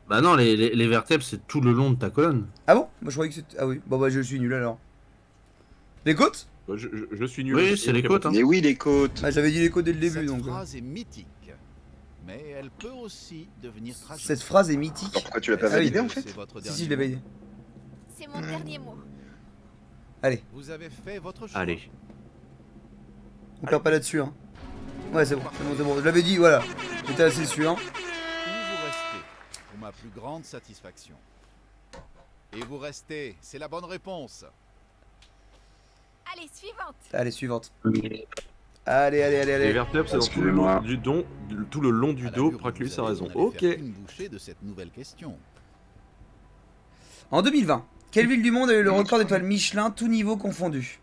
Bah non, les vertèbres, c'est tout le long de ta colonne. Ah bon? Moi je croyais que c'était. Ah oui, bon bah je suis nul alors. Les côtes? Je suis nul. Oui, c'est les côtes. Hein. Mais oui, les côtes. Bah j'avais dit les côtes dès le début Cette donc. phrase est mythique, mais elle peut aussi devenir tragique. Cette phrase est mythique. Alors pourquoi tu l'as pas Ah oui. validé en fait? C'est votre Si, dernier si, je l'avais mot. dit. C'est mon dernier mot. Allez, Vous avez fait votre choix. Allez. on perd pas là-dessus, hein. Ouais, c'est bon, c'est bon. Je l'avais dit, voilà. J'étais assez sûr. Où vous restez, pour ma plus grande satisfaction. Et vous restez, c'est la bonne réponse. Allez, suivante. Allez, suivante. Allez. Les vertèbres, c'est dans tout le Excusez-moi. long du dos, tout le long du À dos. l'allure où Praclus vous a allez, raison. vous n'allez Ok. faire qu'une bouchée de cette nouvelle question. En 2020, quelle ville du monde a eu le record d'étoiles Michelin, tout niveau confondu?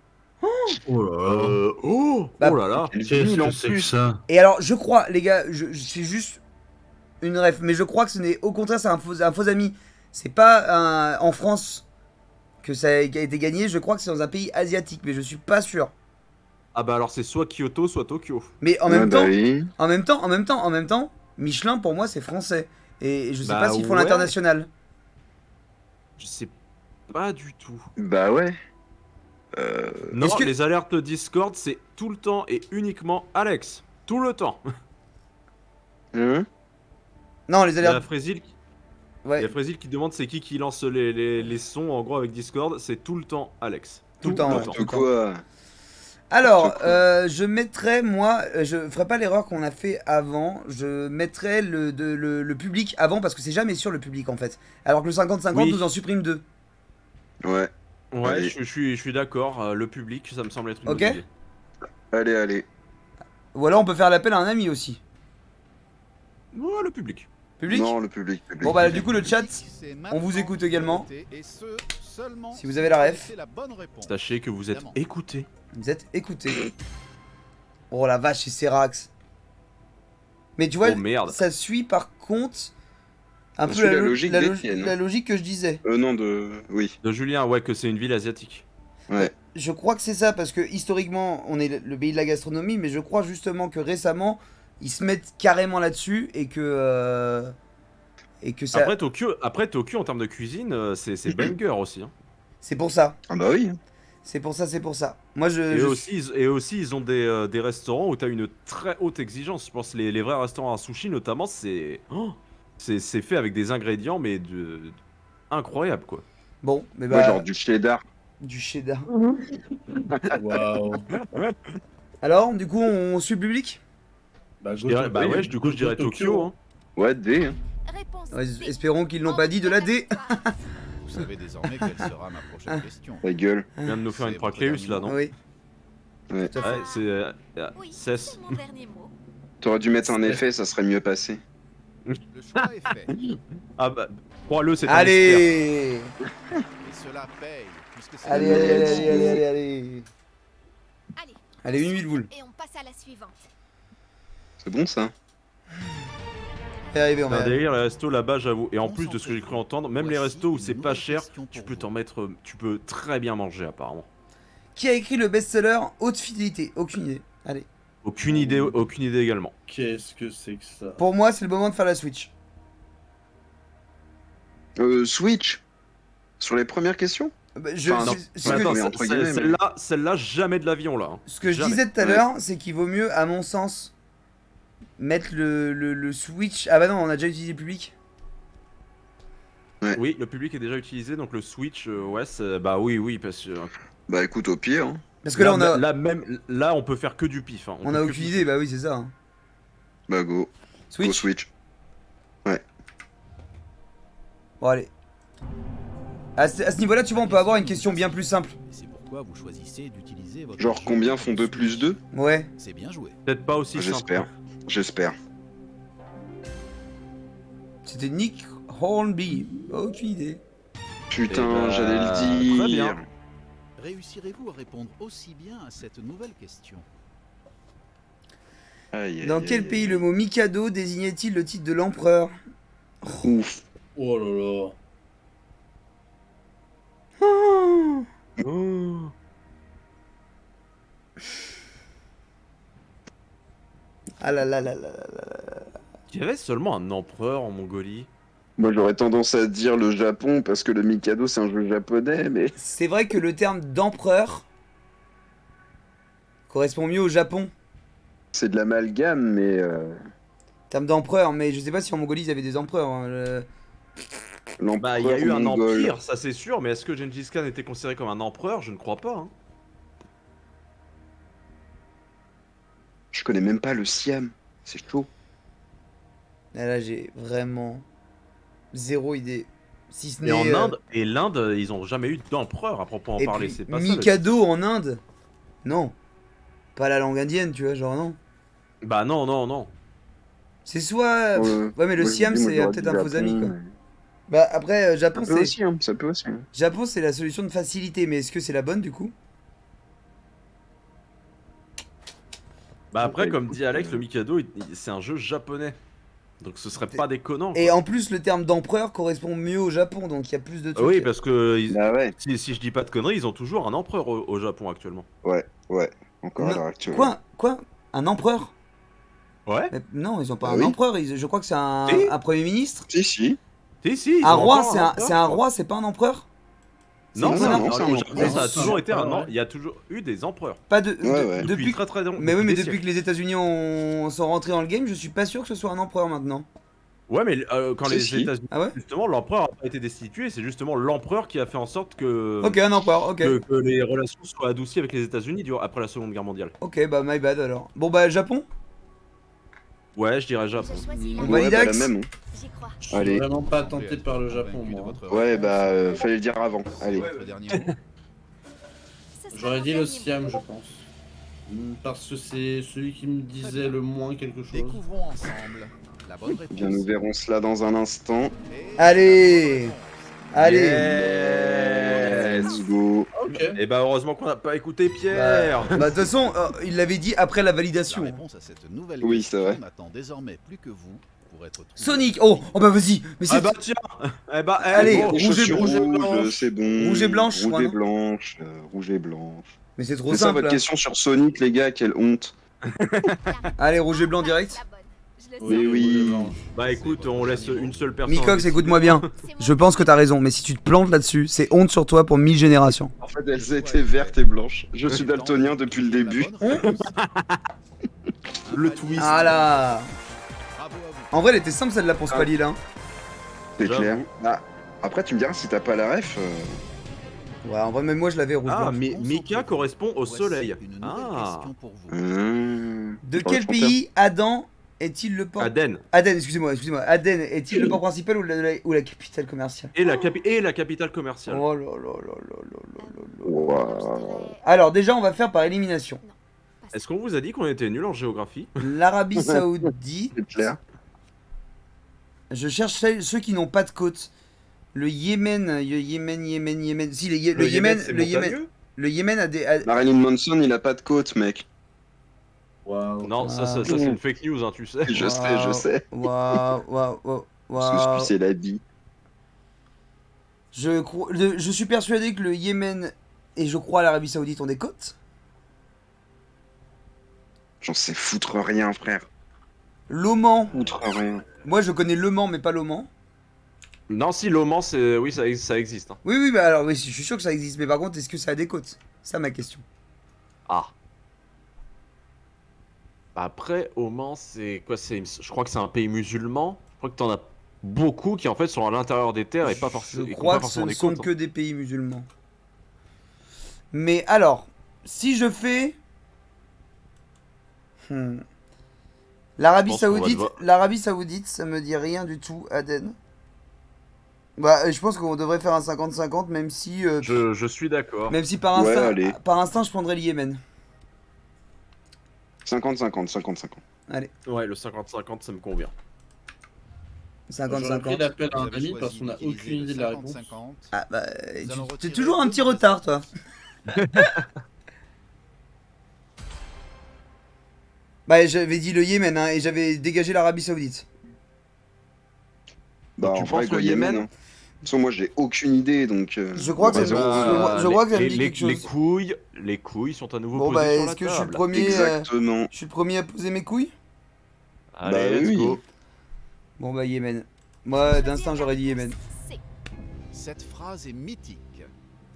Oh là là. Oh Bah, Oh là là. Quelle Qu'est-ce ville en que c'est que plus. ça? Et alors, je crois, les gars, c'est juste une ref, mais je crois que ce n'est au contraire, c'est un faux ami. C'est pas en France que ça a été gagné, je crois que c'est dans un pays asiatique, mais je suis pas sûr. Ah bah alors c'est soit Kyoto, soit Tokyo. Mais en Ouais, même bah temps, oui. en même temps, Michelin pour moi c'est français. Et je sais Bah pas s'ils font ouais. l'international. Je sais Pas du tout. Bah ouais. Non, Est-ce que- les alertes Discord, c'est tout le temps et uniquement Alex. Tout le temps. Hein Non, les Il y a alertes. Frésil Ouais, qui demande c'est qui lance les sons en gros avec Discord. C'est tout le temps Alex. Tout le temps, ouais. N'importe quoi. Alors, Je crois. je mettrais, moi, je ferais pas l'erreur qu'on a fait avant. Je mettrais le public avant parce que c'est jamais sûr le public en fait. Alors que le 50-50 Oui. nous en supprime 2. Ouais. Ouais, Allez. je suis d'accord. Le public, ça me semble être une Ok. bonne idée. Allez. Ou alors on peut faire l'appel à un ami aussi. Ouais, le public. Public. Non, le public. Bon bah du coup le chat, C'est on vous maintenant écoute également. et ce, seulement Si vous avez la ref. c'est la bonne réponse. Sachez que vous êtes Évidemment. écoutés. Vous êtes écoutés. Oh la vache, c'est Serax. Mais tu vois, Oh merde. ça suit par contre un Ça peu suit la logique d'Étienne. la logique que je disais. Non, de. Oui. De Julien, ouais, que c'est une ville asiatique. Ouais. Je crois que c'est ça, parce que historiquement, on est le pays de la gastronomie, mais je crois justement que récemment, ils se mettent carrément là-dessus et que ça. Après Tokyo, en termes de cuisine, c'est banger aussi. Hein. C'est pour ça. Ah bah oui. C'est pour ça. Moi, Et aussi, ils ont des restaurants où tu as une très haute exigence. Je pense les vrais restaurants à sushi, notamment, c'est fait avec des ingrédients, mais incroyables, quoi. Bon, mais Ouais, bah. genre du cheddar. Du cheddar. Waouh. Alors, du coup, on suit le public. Bah, Je dirais, bah ouais, du coup, je dirais Tokyo. Hein. Ouais, D. Hein. Réponse Ouais, D. espérons qu'ils n'ont pas dit de la D. Vous savez désormais quelle sera ma prochaine question. Ta gueule. On vient de nous faire une C'est Pracleus, votre là, non Oui. Ouais. Tout à fait. Ouais, c'est... Oui, cesse. pour mon dernier mot. T'aurais dû mettre un effet, ça serait mieux passé. Le choix est fait. Ah bah, crois-le, c'est un expert. Allez. Et cela paye, puisque c'est Allez, la allez, bonne allez, réponse. allez. Allez. Allez, une huile boule. Et on passe à la suivante. C'est bon ça. Fais arriver, on C'est va un y arriver. délire les restos là-bas, j'avoue. Et en plus de ce que j'ai cru entendre, même les restos où c'est pas cher, tu peux t'en mettre, tu peux très bien manger apparemment. Qui a écrit le best-seller Haute Fidélité? Aucune idée. Allez. Aucune idée également. Qu'est-ce que c'est que ça? Pour moi, c'est le moment de faire la Switch. Switch. Sur les premières questions. Bah, Enfin, non. ce Ouais, que, attends, mais entre guillemets, mais- Celle-là, jamais de l'avion là. Hein. ce que je Jamais. disais tout à l'heure, c'est qu'il vaut mieux, à mon sens, mettre le Switch. Ah bah non, on a déjà utilisé le public. Ouais. Oui, le public est déjà utilisé, donc le Switch, ouais, bah oui, parce que Bah écoute, au pire. Hein. Parce que là, on a, là, on peut faire que du pif. Hein. on a aucune idée. Bah oui, c'est ça. hein. Bah go. Go Switch. Switch. Bon, allez. À ce niveau-là, tu vois, on peut avoir une question bien plus simple. Et c'est pourquoi vous choisissez d'utiliser votre Genre jeu combien de font 2 plus 2? Ouais. C'est bien joué. Peut-être pas aussi J'espère. simple. J'espère. C'était Nick Hornby. Aucune idée. Putain, Eh bah, j'allais le très dire. bien. Réussirez-vous à répondre aussi bien à cette nouvelle question? Aïe, aïe, Dans aïe, quel aïe. pays le mot Mikado désignait-il le titre de l'empereur? Ouf. Oh là là. Oh. Ah là là là là là là. Il y avait seulement un empereur en Mongolie. Moi j'aurais tendance à dire le Japon parce que le Mikado c'est un jeu japonais, mais. C'est vrai que le terme d'empereur correspond mieux au Japon. C'est de l'amalgame, mais. Terme d'empereur, mais je sais pas si en Mongolie ils avaient des empereurs. hein, L'empereur Bah, il y a eu un mongol. empire, ça c'est sûr, mais est-ce que Gengis Khan était considéré comme un empereur? Je ne crois pas. Hein. Je connais même pas le Siam. C'est chaud. Là, j'ai vraiment zéro idée. Si ce n'est. Et en Inde, l'Inde, ils ont jamais eu d'empereur à proprement et parler, puis, c'est pas ça. Mikado en Inde? Non. Pas la langue indienne, tu vois, genre non. Bah non. C'est soit. Ouais, mais le moi, Siam, je dis, moi, c'est j'aurais peut-être dit un faux Japon, ami, quoi. mais- Bah après, Japon, Ça peut c'est. aussi, hein, ça peut aussi. hein. Japon, c'est la solution de facilité, mais est-ce que c'est la bonne du coup? Bah après, Ouais, comme écoute, dit Alex, le Mikado, c'est un jeu japonais. Donc ce serait pas déconnant. Et quoi. en plus, le terme d'empereur correspond mieux au Japon, donc il y a plus de trucs. Oui, parce que Bah ouais, si je dis pas de conneries, ils ont toujours un empereur au Japon actuellement. ouais. Encore à Non, l'heure actuelle. Quoi? Un empereur? Ouais. Mais non, ils ont pas Ah un oui. empereur, je crois que c'est un, Si. un premier ministre. Si, si. Si, ils Un ont roi, encore c'est empereur, un quoi. roi, c'est pas un empereur? Non, c'est un non, monarque. non, au Japon, ça a toujours été un. Ouais. Non, il y a toujours eu des empereurs. Pas de. Ouais, ouais. Depuis très très longtemps. Mais oui, mais des depuis siècles. que les États-Unis sont rentrés dans le game, je suis pas sûr que ce soit un empereur maintenant. Ouais, mais quand Si, les si. États-Unis, Ah ouais? justement, l'empereur a pas été destitué, c'est justement l'empereur qui a fait en sorte que, Ok, un empereur, ok. que les relations soient adoucies avec les États-Unis après la Seconde Guerre mondiale. Ok, bah my bad alors. Bon bah Japon? Ouais, je dirais Japon. Je choisis la On bonne. valide Ouais, bah, la Axe même. hein. J'y crois. Je suis Allez. vraiment pas tenté par le Japon, Convaincu de moi. votre Ouais, réponse. bah, fallait le dire avant. Allez. Votre dernier mot. Ce sera J'aurais mon dit le dernier Siam, mot. je pense. Parce que c'est celui qui me disait le moins quelque chose. Découvrons ensemble la bonne réponse. Bien, nous verrons cela dans un instant. Et Allez. Allez. Yes. Let's go. Ok. Et bah heureusement qu'on n'a pas écouté Pierre. Bah de toute façon, il l'avait dit après la la validation. réponse à cette nouvelle Oui, question c'est vrai. n'attend désormais plus que vous pour être trouvé. Sonic. Oh bah vas-y. Mais c'est Ah bah tiens. Eh bah, Allez, bon, Les rouge et- chaussures rouge et rouges, blanche. c'est bon. Rouge et blanche, je Rouge crois, et non blanche. Rouge et blanche. Mais c'est trop C'est ça simple. votre hein. question sur Sonic, les gars, quelle honte. Allez, rouge et blanc direct. La bonne. Je le sais. Oui, oui. Bah écoute, on laisse une seule personne. Mikox, écoute-moi bien. C'est Je mon pense que t'as raison, mais si tu te plantes là-dessus, c'est honte sur toi pour 1000 générations. En fait, elles étaient vertes et blanches. Je suis daltonien depuis le début. Le twist. Ah là. Bravo à vous. En vrai, elle était simple celle-là pour ce Ah. palier là. C'est J'avoue. clair. Ah, après, tu me diras si t'as pas la ref. Ouais, en vrai, même moi je l'avais rouge Ah, blanc. mais Mika correspond au Voici soleil. une nouvelle Ah, question pour vous. De Dans quel le pays Adam est-il le port Aden. Aden, excusez-moi. Aden est-il le port principal ou la capitale commerciale? Et la capitale commerciale. Oh là là là là là là là. Waouh. Alors déjà, on va faire par élimination. Est-ce qu'on vous a dit qu'on était nul en géographie? L'Arabie Saoudite. C'est clair. Je cherche ceux qui n'ont pas de côte. Le Yémen. Si, le Yémen. c'est Le Yémen. montagneux. Le Yémen a des. Marilyn Manson, il a pas de côte, mec. Waouh. Non, ça Ah. c'est une fake news, hein, tu sais. Je sais, je sais. Waouh. Sous c'est la vie. Je suis persuadé que le Yémen et je crois l'Arabie Saoudite ont des côtes. J'en sais foutre rien, frère. L'Oman. Foutre rien. Moi je connais Le Mans mais pas l'Oman. Non, si l'Oman, c'est oui, ça existe. hein. Oui, bah alors oui, je suis sûr que ça existe. Mais par contre, est-ce que ça a des côtes? Ça ma question. Ah. Après, Oman, c'est quoi? Je crois que c'est un pays musulman. Je crois que t'en as beaucoup qui en fait sont à l'intérieur des terres et pas Je forcément. crois que ce ne sont que des pays musulmans. Mais alors, si je fais... L'Arabie Je pense qu'on va Saoudite, devoir- l'Arabie Saoudite, ça me dit rien du tout, Aden. Bah, je pense qu'on devrait faire un 50-50, même si... Je suis d'accord. Même si par Ouais, instinct, allez. je prendrais le Yémen. 50-50. Ouais, le 50-50, ça me convient. J'aurais pris 50-50. l'appel à Vous un avez ami choisi parce qu'on n'a d'utiliser aucune idée le de la réponse. 50-50. Ah bah, Nous allons t'es retirer toujours un deux petit de vos retard, toi. Bah, j'avais dit le Yémen, hein, et j'avais dégagé l'Arabie Saoudite. Bah, Tu en vrai, penses go le Yémen. Yémen hein. De toute façon, moi, j'ai aucune idée, donc. Je crois que bah, c'est zéro. bon. Je crois que ça me dit les, quelque les chose. couilles sont à nouveau Bon, posées bah, sur la est-ce que je suis le table. premier Exactement. je suis le premier à poser mes couilles? Allez, Bah let's oui. go. Bon, bah, Yémen. Moi, d'instinct, j'aurais dit Yémen. Cette phrase est mythique.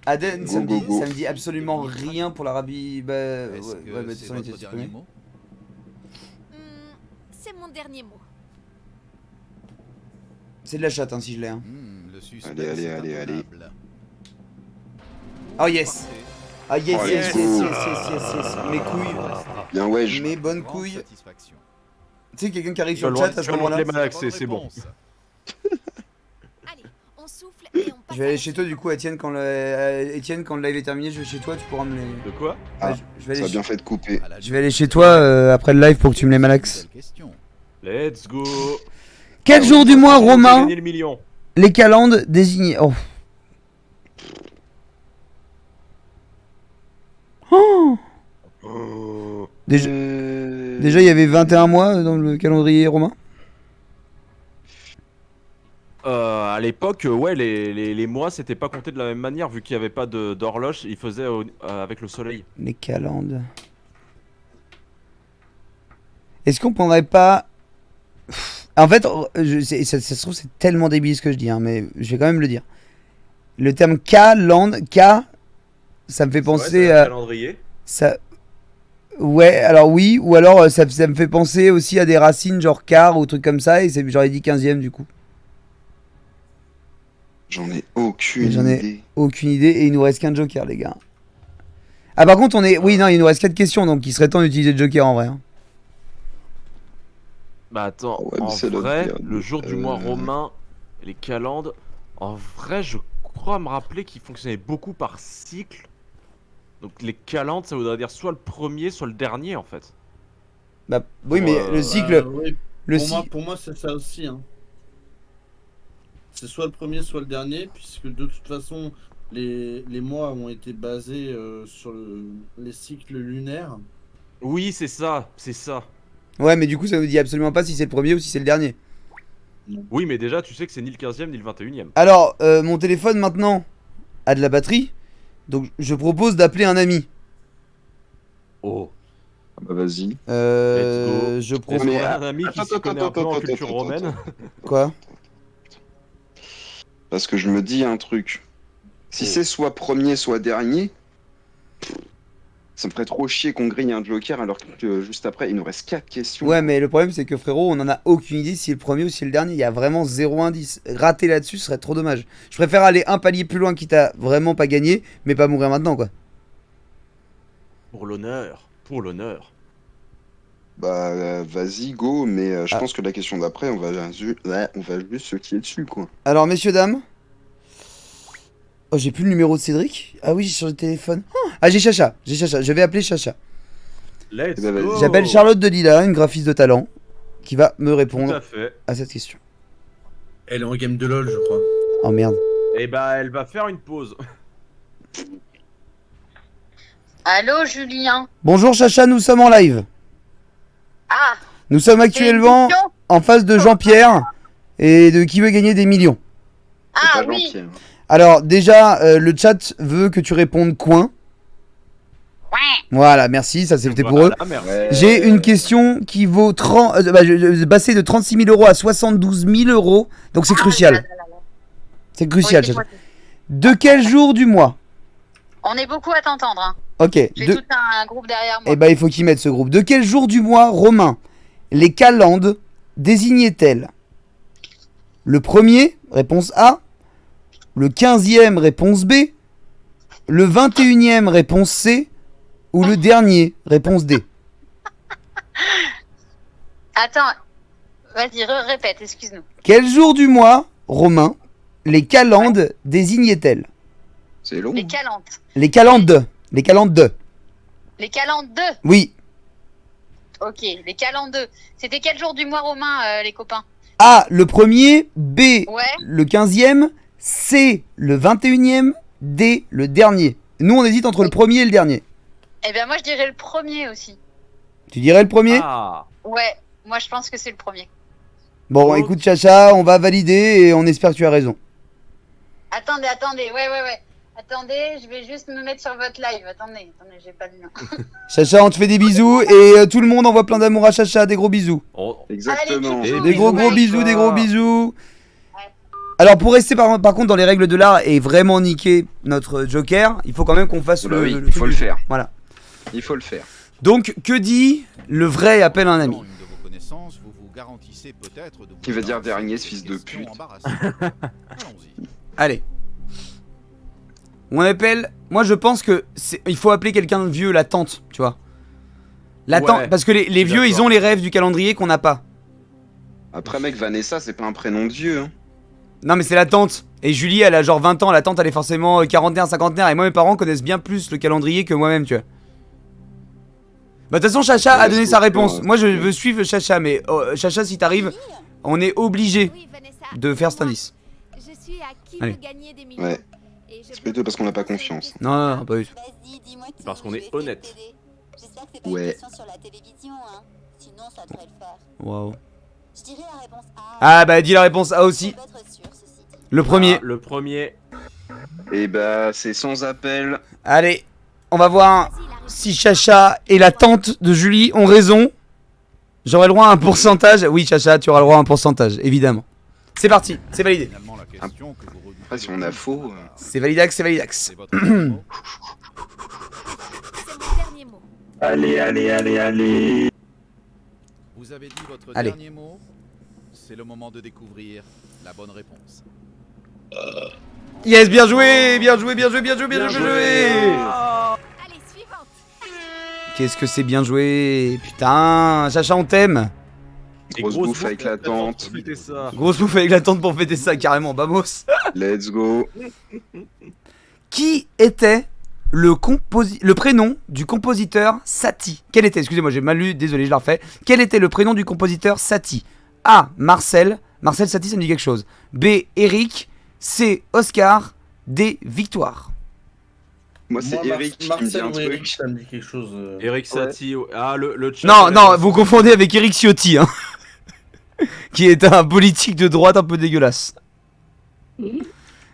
Aden, ça me Go, dit, go, go. ça me dit absolument rien pour l'Arabie. Bah, ouais, Est-ce que ouais, bah, de toute c'est façon, il était votre dernier supprimé. mot? C'est mon dernier mot. C'est de la chatte, hein, si je l'ai. Hein. Le suspense Allez, est allez. intenable. Oh, yes! Ah, yes, Oh, yes, let's yes, go. yes. Mes couilles. Bien, ouais, Mes bonnes Grande couilles. satisfaction. Tu sais, quelqu'un qui arrive Tu sur as le le chat droit- à ce tu as le droit de moment-là. les malaxer, c'est bon. Réponse. Allez, on souffle et on passe. Je vais aller chez toi, du coup, Étienne, quand le live est terminé, je vais chez toi, tu pourras me les. De quoi? Ah, Ouais, je vais ça aller a bien fait de couper. À la Je vais aller chez toi après le live pour que tu me les malaxes. nouvelle question. Let's go. Quel jour du mois On va romain gagner le million. les calendes désignés. Oh. Oh. Déjà, il y avait 21 mois dans le calendrier romain. À l'époque, ouais, les mois c'était pas compté de la même manière vu qu'il n'y avait pas d'horloge, ils faisaient avec le soleil. Les calendes. Est-ce qu'on prendrait pas... En fait, ça se trouve c'est tellement débile ce que je dis, hein, mais je vais quand même le dire. Le terme land, ça me fait penser un à... calendrier. Ça... Ouais, alors oui, ou alors ça me fait penser aussi à des racines genre car ou trucs comme ça, et j'aurais dit 15e du coup. J'en ai aucune J'en ai idée. aucune idée, et il nous reste qu'un joker, les gars. Ah, par contre, on est... Oui, non, il nous reste 4 questions, donc il serait temps d'utiliser le joker en vrai. Hein. Bah attends, Ouais, mais en c'est vrai, l'autre, le jour du mois romain, les calendes, en vrai, je crois me rappeler qu'ils fonctionnaient beaucoup par cycle. Donc les calendes, ça voudrait dire soit le premier, soit le dernier en fait. Bah, oui, mais le cycle... Oui, le pour, moi, cy- pour moi, c'est ça aussi. Hein. C'est soit le premier, soit le dernier, puisque de toute façon, les mois ont été basés sur les cycles lunaires. Oui, c'est ça, c'est ça. Ouais, mais du coup, ça nous dit absolument pas si c'est le premier ou si c'est le dernier. Oui, mais déjà, tu sais que c'est ni le 15e ni le 21e. Alors, mon téléphone maintenant a de la batterie, donc je propose d'appeler un ami. Oh. Ah bah vas-y. Let's go. Je Est-ce propose... qu'on a un ami qui s'y connaît un peu en culture romaine? Quoi? Parce que je me dis un truc. Si c'est soit premier, soit dernier, ça me ferait trop chier qu'on grille un joker alors que juste après, il nous reste 4 questions. Ouais, mais le problème, c'est que frérot, on en a aucune idée si c'est le premier ou si c'est le dernier. Il y a vraiment 0 indice. Rater là-dessus, ce serait trop dommage. Je préfère aller un palier plus loin, quitte à vraiment pas gagner, mais pas mourir maintenant, quoi. Pour l'honneur, pour l'honneur. Bah vas-y, go, mais je pense que la question d'après, on va juste se tirer dessus, quoi. Alors, messieurs, dames. Oh, j'ai plus le numéro de Cédric. Ah oui, j'ai changé de téléphone. Ah, j'ai Chacha. Je vais appeler Chacha. Let's bah, vas-y. go. J'appelle Charlotte de Lila, une graphiste de talent, qui va me Tout répondre à fait. à cette question. Elle est en game de LoL, je crois. Oh merde. Et bah, elle va faire une pause. Allô, Julien. Bonjour Chacha, nous sommes en live. Ah, Nous sommes actuellement en face de Jean-Pierre et de Qui veut gagner des millions. ah Pas oui. gentil, hein. Alors déjà, le chat veut que tu répondes coin. Ouais. Voilà, merci, ça c'était pour eux. Voilà, merci. Ouais. J'ai une question qui vaut 30... je passer de 36 000 euros à 72 000 euros, donc c'est crucial. C'est crucial, Oui, Chacha. De quel jour du mois? On est beaucoup à t'entendre. Hein. Ok, J'ai de... tout un groupe derrière moi. Eh ben, il faut qu'ils mettent ce groupe. De quel jour du mois romain les calendes désignaient-elles? Le premier, réponse A. Le 15e, réponse B. Le 21e, réponse C. Ou le dernier, réponse D. Attends, vas-y, répète, excuse-nous. Quel jour du mois romain les calendes désignaient-elles? C'est long. Les calendes. Les calendes. Les calendes. Les calendes 2. Oui. Ok, les calendes 2. C'était quel jour du mois romain, les copains? A, le premier. B, Ouais. le 15e. C, le 21e. D, le dernier. Nous, on hésite entre le premier et le dernier. Eh bien, moi, je dirais le premier aussi. Tu dirais le premier? Ah. Ouais, moi, je pense que c'est le premier. Bon, Oh. écoute, Chacha, on va valider et on espère que tu as raison. Attendez, ouais. Attendez, je vais juste me mettre sur votre live. Attendez, j'ai pas de lien. Chacha, on te fait des bisous et tout le monde envoie plein d'amour à Chacha. Des gros bisous. Exactement. Allez, Des gros bisous, des gros bisous. Alors, pour rester par contre dans les règles de l'art et vraiment niquer notre joker, il faut quand même qu'on fasse Bah oui, le il faut le faire. Voilà. Il faut le faire. Donc, que dit le vrai appel à un ami? Qui va dire dernier, ce fils de pute. Allez. On appelle... Moi, je pense que il faut appeler quelqu'un de vieux, la tante, tu vois. La tante, Ouais, parce que les vieux, ils ont les rêves du calendrier qu'on n'a pas. Après, mec, Vanessa, c'est pas un prénom de vieux, hein. Non mais c'est la tante. Et Julie elle a genre 20 ans, la tante elle est forcément quarantaine, cinquantenaire. Et moi mes parents connaissent bien plus le calendrier que moi-même, tu vois. Bah de toute façon Chacha a donné sa réponse. Moi je veux suivre Chacha, mais Chacha si t'arrives, on est obligé de faire cet indice. Je suis à Qui Allez. veut gagner des millions. Ouais. C'est plutôt parce qu'on n'a pas confiance. Non, pas du tout. Parce qu'on est honnête. Ouais. Waouh. Ah bah dis la réponse A aussi. Le premier. Ah, le premier. Et bah, c'est sans appel. Allez, on va voir si Chacha et la tante de Julie ont raison. J'aurai le droit à un pourcentage. Oui Chacha, tu auras le droit à un pourcentage, évidemment. C'est parti, c'est validé. question que vous redoutez Après, si le on a plus faux, de ma part. C'est validax, c'est validax. C'est votre dernier mot. C'est mon dernier mot. Allez. Vous avez dit votre Allez. dernier mot. C'est le moment de découvrir la bonne réponse. Yes, bien joué, bien joué, bien joué, bien joué, bien joué, bien joué. Allez, suivante. Qu'est-ce que c'est bien joué. Putain, Chacha, on t'aime. Et grosse bouffe avec la tente. Fêtez ça. Grosse bouffe avec la tente pour fêter ça, carrément, vamos. Let's go. Qui était le prénom du compositeur Satie? Quel était, excusez-moi, j'ai mal lu, désolé, je la refais. Quel était le prénom du compositeur Satie? A. Marcel. Marcel Satie, ça me dit quelque chose. B. Eric. C. Oscar. D. Victoire. Moi, c'est Eric qui me dit Marcel un ou Eric, truc. ça me dit quelque chose. Eric Satie. Ah, le chat. Non, non, vous confondez avec Eric Ciotti, hein. Qui est un politique de droite un peu dégueulasse.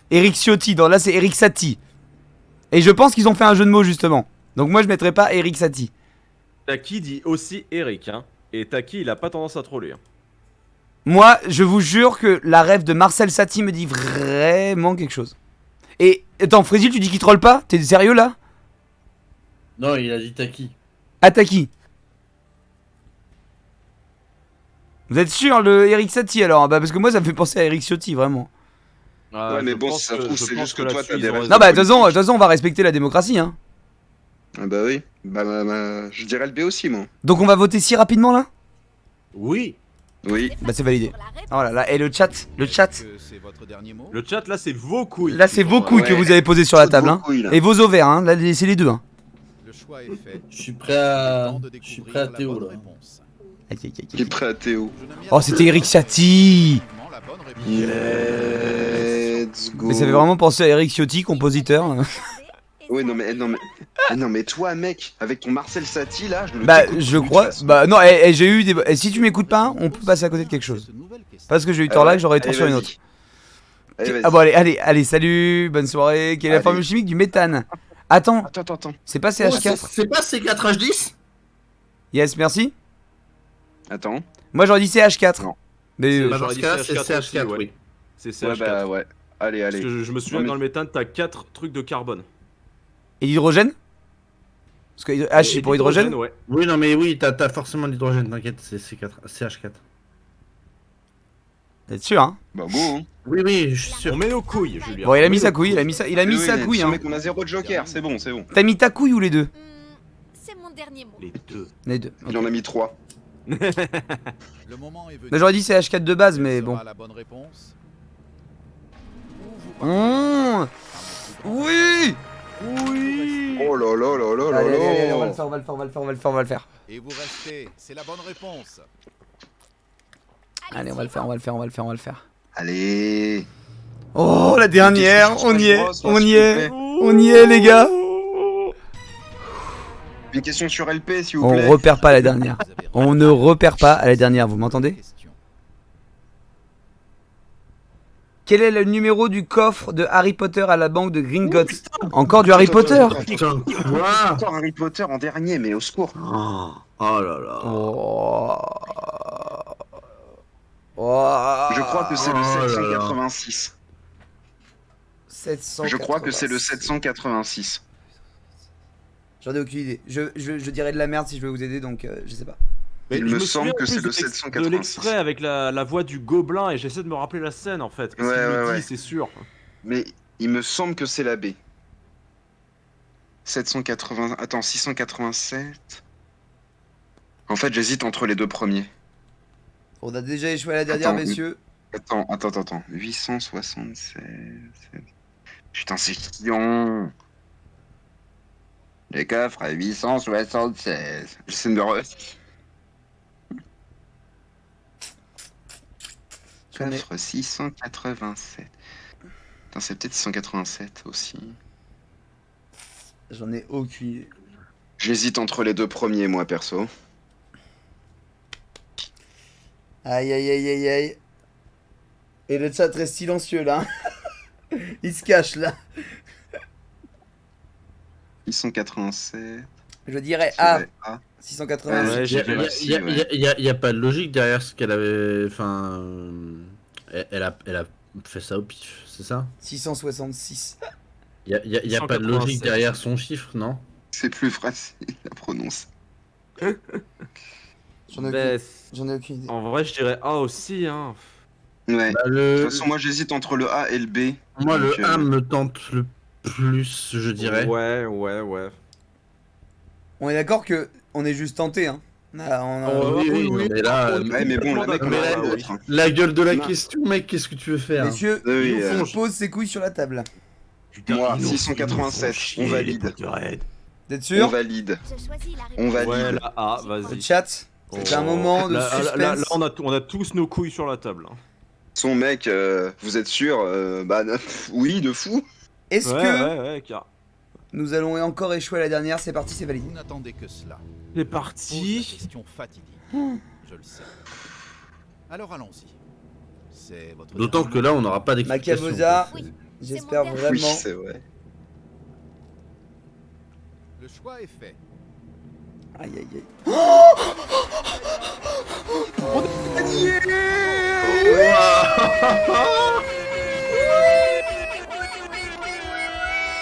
Eric Ciotti, là c'est Eric Satie. Et je pense qu'ils ont fait un jeu de mots justement. Donc moi je mettrais pas Eric Satie. Taki dit aussi Eric, hein. Et Taki, il a pas tendance à troller. Hein. Moi je vous jure que la rêve de Marcel Satie me dit vraiment quelque chose. Et attends, Frésil, tu dis qu'il troll pas? T'es sérieux là? Non, il a dit Taki. Ah, Taki. Vous êtes sûr le Eric Satie alors? Bah parce que moi ça me fait penser à Eric Ciotti vraiment. Ah, Ouais, mais je bon, pense si ça que- trouve, je c'est pense juste que toi, là-dessus, t'as ils des ont raisons. Non bah de toute façon on va respecter la démocratie hein. Ah bah oui. Bah, je dirais le B aussi, moi. Donc on va voter si rapidement là? Oui. Oui. Bah c'est validé. Pour la réponse. Oh là là, et le chat, Est-ce que c'est votre dernier mot. Le chat, là, c'est vos couilles. là c'est vos couilles que Ouais. vous avez posées sur la Toutes table vos hein. couilles, là. Et vos ovaires hein, là c'est les deux hein. Le choix est fait. Je suis prêt à. Temps de Je suis découvrir prêt à la Théo bonne là. réponse. Aïe, aïe, aïe, Qui aïe. est prêt à Théo. Je ne m'y Oh attendais c'était Eric pas. Satie. La bonne réponse. Let's go. Mais ça fait vraiment penser à Eric Ciotti, compositeur. Ouais, non mais toi, mec, avec ton Marcel Satie là, je me Bah t'écoute je plus, de crois, toute façon. bah non, j'ai eu des... Et si tu m'écoutes pas, on peut passer à côté de quelque chose. Cette nouvelle question. Parce que j'ai eu Ah tort là ouais, que j'aurais été allez, sur une vas-y. autre. Allez, vas-y. Ah bon allez, salut, bonne soirée. Quelle est la Allez. formule chimique du méthane? Attends, Attends. c'est pas Oh, CH4? c'est pas C4H10? Yes, merci. Attends. Moi j'aurais dit CH4. Non. Mais Bah, dans j'aurais ce dit cas-là, c'est CH4 aussi, CH4, ouais. oui. C'est Ouais, CH4. bah ouais. Allez, Parce allez. que je me souviens Non, que dans mais- le méthane, t'as 4 trucs de carbone. et l'hydrogène? Parce que H c'est Et pour hydrogène. Ouais. Oui, non, mais oui, t'as forcément de l'hydrogène, t'inquiète, c'est CH4. T'es sûr hein? Bah bon. Hein. Oui, je suis On sûr. met nos couilles, Julien. Bon il a mis On met sa nos couille, il a mis Oui, sa couille tu hein. mets qu'on a 0 de joker, c'est bon. T'as mis ta couille ou les deux? C'est mon dernier mot. Les deux. Les deux. Il en a mis 3. Le moment est venu. Bah, j'aurais dit CH4 de base mais Quelle bon. sera la bonne réponse. Ou vous partez Oui. Oui. Oh là là là là là Allez, on va le là. faire, on va le faire. et vous restez. C'est la bonne réponse. Allez, on va le faire. Allez. Oh, la dernière, Une question on y sur est, Smash Bros, on s'il y vous est, plaît. on y est, les gars. Une question sur LP, s'il vous On plaît. repère pas à la dernière. On ne repère pas à la dernière, vous m'entendez? Question. Quel est le numéro du coffre de Harry Potter à la banque de Gringotts? Encore du Harry Potter? Putain, quoi? Encore Harry Potter en dernier, mais au secours. Oh là là. Oh. Oh. Je crois que c'est le Oh là là. 786. 700. Je crois que c'est le 786. J'en ai aucune idée. Je dirais de la merde si je veux vous aider, donc je sais pas. Mais Il je me souviens semble que plus c'est le de 786. l'extrait avec la voix du gobelin et j'essaie de me rappeler la scène en fait. Parce Ouais, qu'il me ouais, dit, ouais. c'est sûr. Mais il me semble que c'est la B. 780. Attends, 687. En fait, j'hésite entre les deux premiers. On a déjà échoué à la dernière, Attends, messieurs. Attends. 876. Putain, c'est chiant. Les coffres à 876. J'essaie de me J'en ai- Coffre 687. Putain, c'est peut-être 687 aussi. J'en ai aucune idée. J'hésite entre les deux premiers, moi, perso. Aïe aïe aïe aïe aïe. Et le chat reste silencieux là. Il se cache là. 687. Je dirais Ah. A. 680. Ouais, j'ai Il fait y a pas de logique derrière ce qu'elle avait. Enfin. Elle a Fais ça au pif, c'est ça? 666. Y a pas de logique derrière son chiffre, non? C'est plus facile à prononcer. J'en ai aucune idée. En vrai, je dirais A aussi, hein. Ouais. Bah, De toute façon, moi j'hésite entre le A et le B. Moi, Donc, le A me tente le plus, je dirais. Ouais. On est d'accord que on est juste tenté, hein. Oui, mais là, Ouais, mais bon, le mec, on a d'autres. la gueule de la Non. question, mec, qu'est-ce que tu veux faire? Messieurs, Oui, on pose ses couilles sur la table. Moi, 687, on valide. T'es On sûr? valide. Je choisis la On réponse. valide. Ouais, la A, Le vas-y. chat, c'est un moment de Là, suspense. on a tous nos couilles sur la table. Hein. Son mec, vous êtes sûr? Bah, oui, de fou. Est-ce que Ouais, car. nous allons encore échouer à la dernière? C'est parti, c'est validé. Vous n'attendez que cela. C'est Pose la parti. question fatidique. Je le sais. Alors allons-y. C'est votre D'autant dernier que là, on n'aura pas d'explication. Macabosa, Oui. j'espère C'est mon vraiment. Oui, c'est vrai. Le choix est fait. Aïe aïe aïe.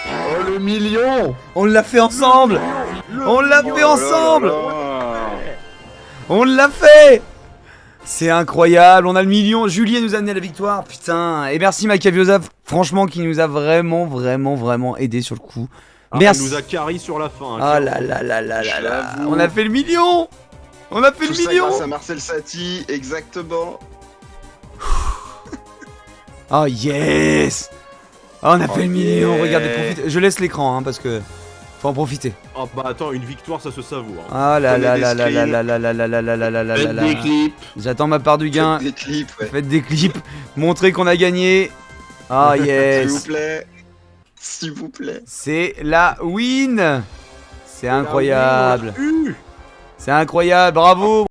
Oh, le million! On l'a fait ensemble. On l'a fait ensemble. On l'a fait. C'est incroyable, on a le million. Julien nous a amené la victoire, putain. Et merci Macaviosa, franchement, qui nous a vraiment aidé sur le coup. Merci. Il nous a carry sur la fin. Ah là là là là là là. On a fait le million. On a fait Tout le ça million. grâce à Marcel Saty, exactement. Oh yes. Oh, on a fait le million, yeah. regardez, profitez. Je laisse l'écran, hein, parce que faut en profiter. Oh bah attends, une victoire ça se savoure. Hein. Ah là là Prenez là des là là screens. là là là là là là là là là Faites là là. des clips. J'attends ma part du gain. Des clips, ouais. Faites des clips, montrez qu'on a gagné. Ah S'il vous yes. plaît. S'il vous plaît. C'est la win. C'est incroyable. C'est incroyable, bravo.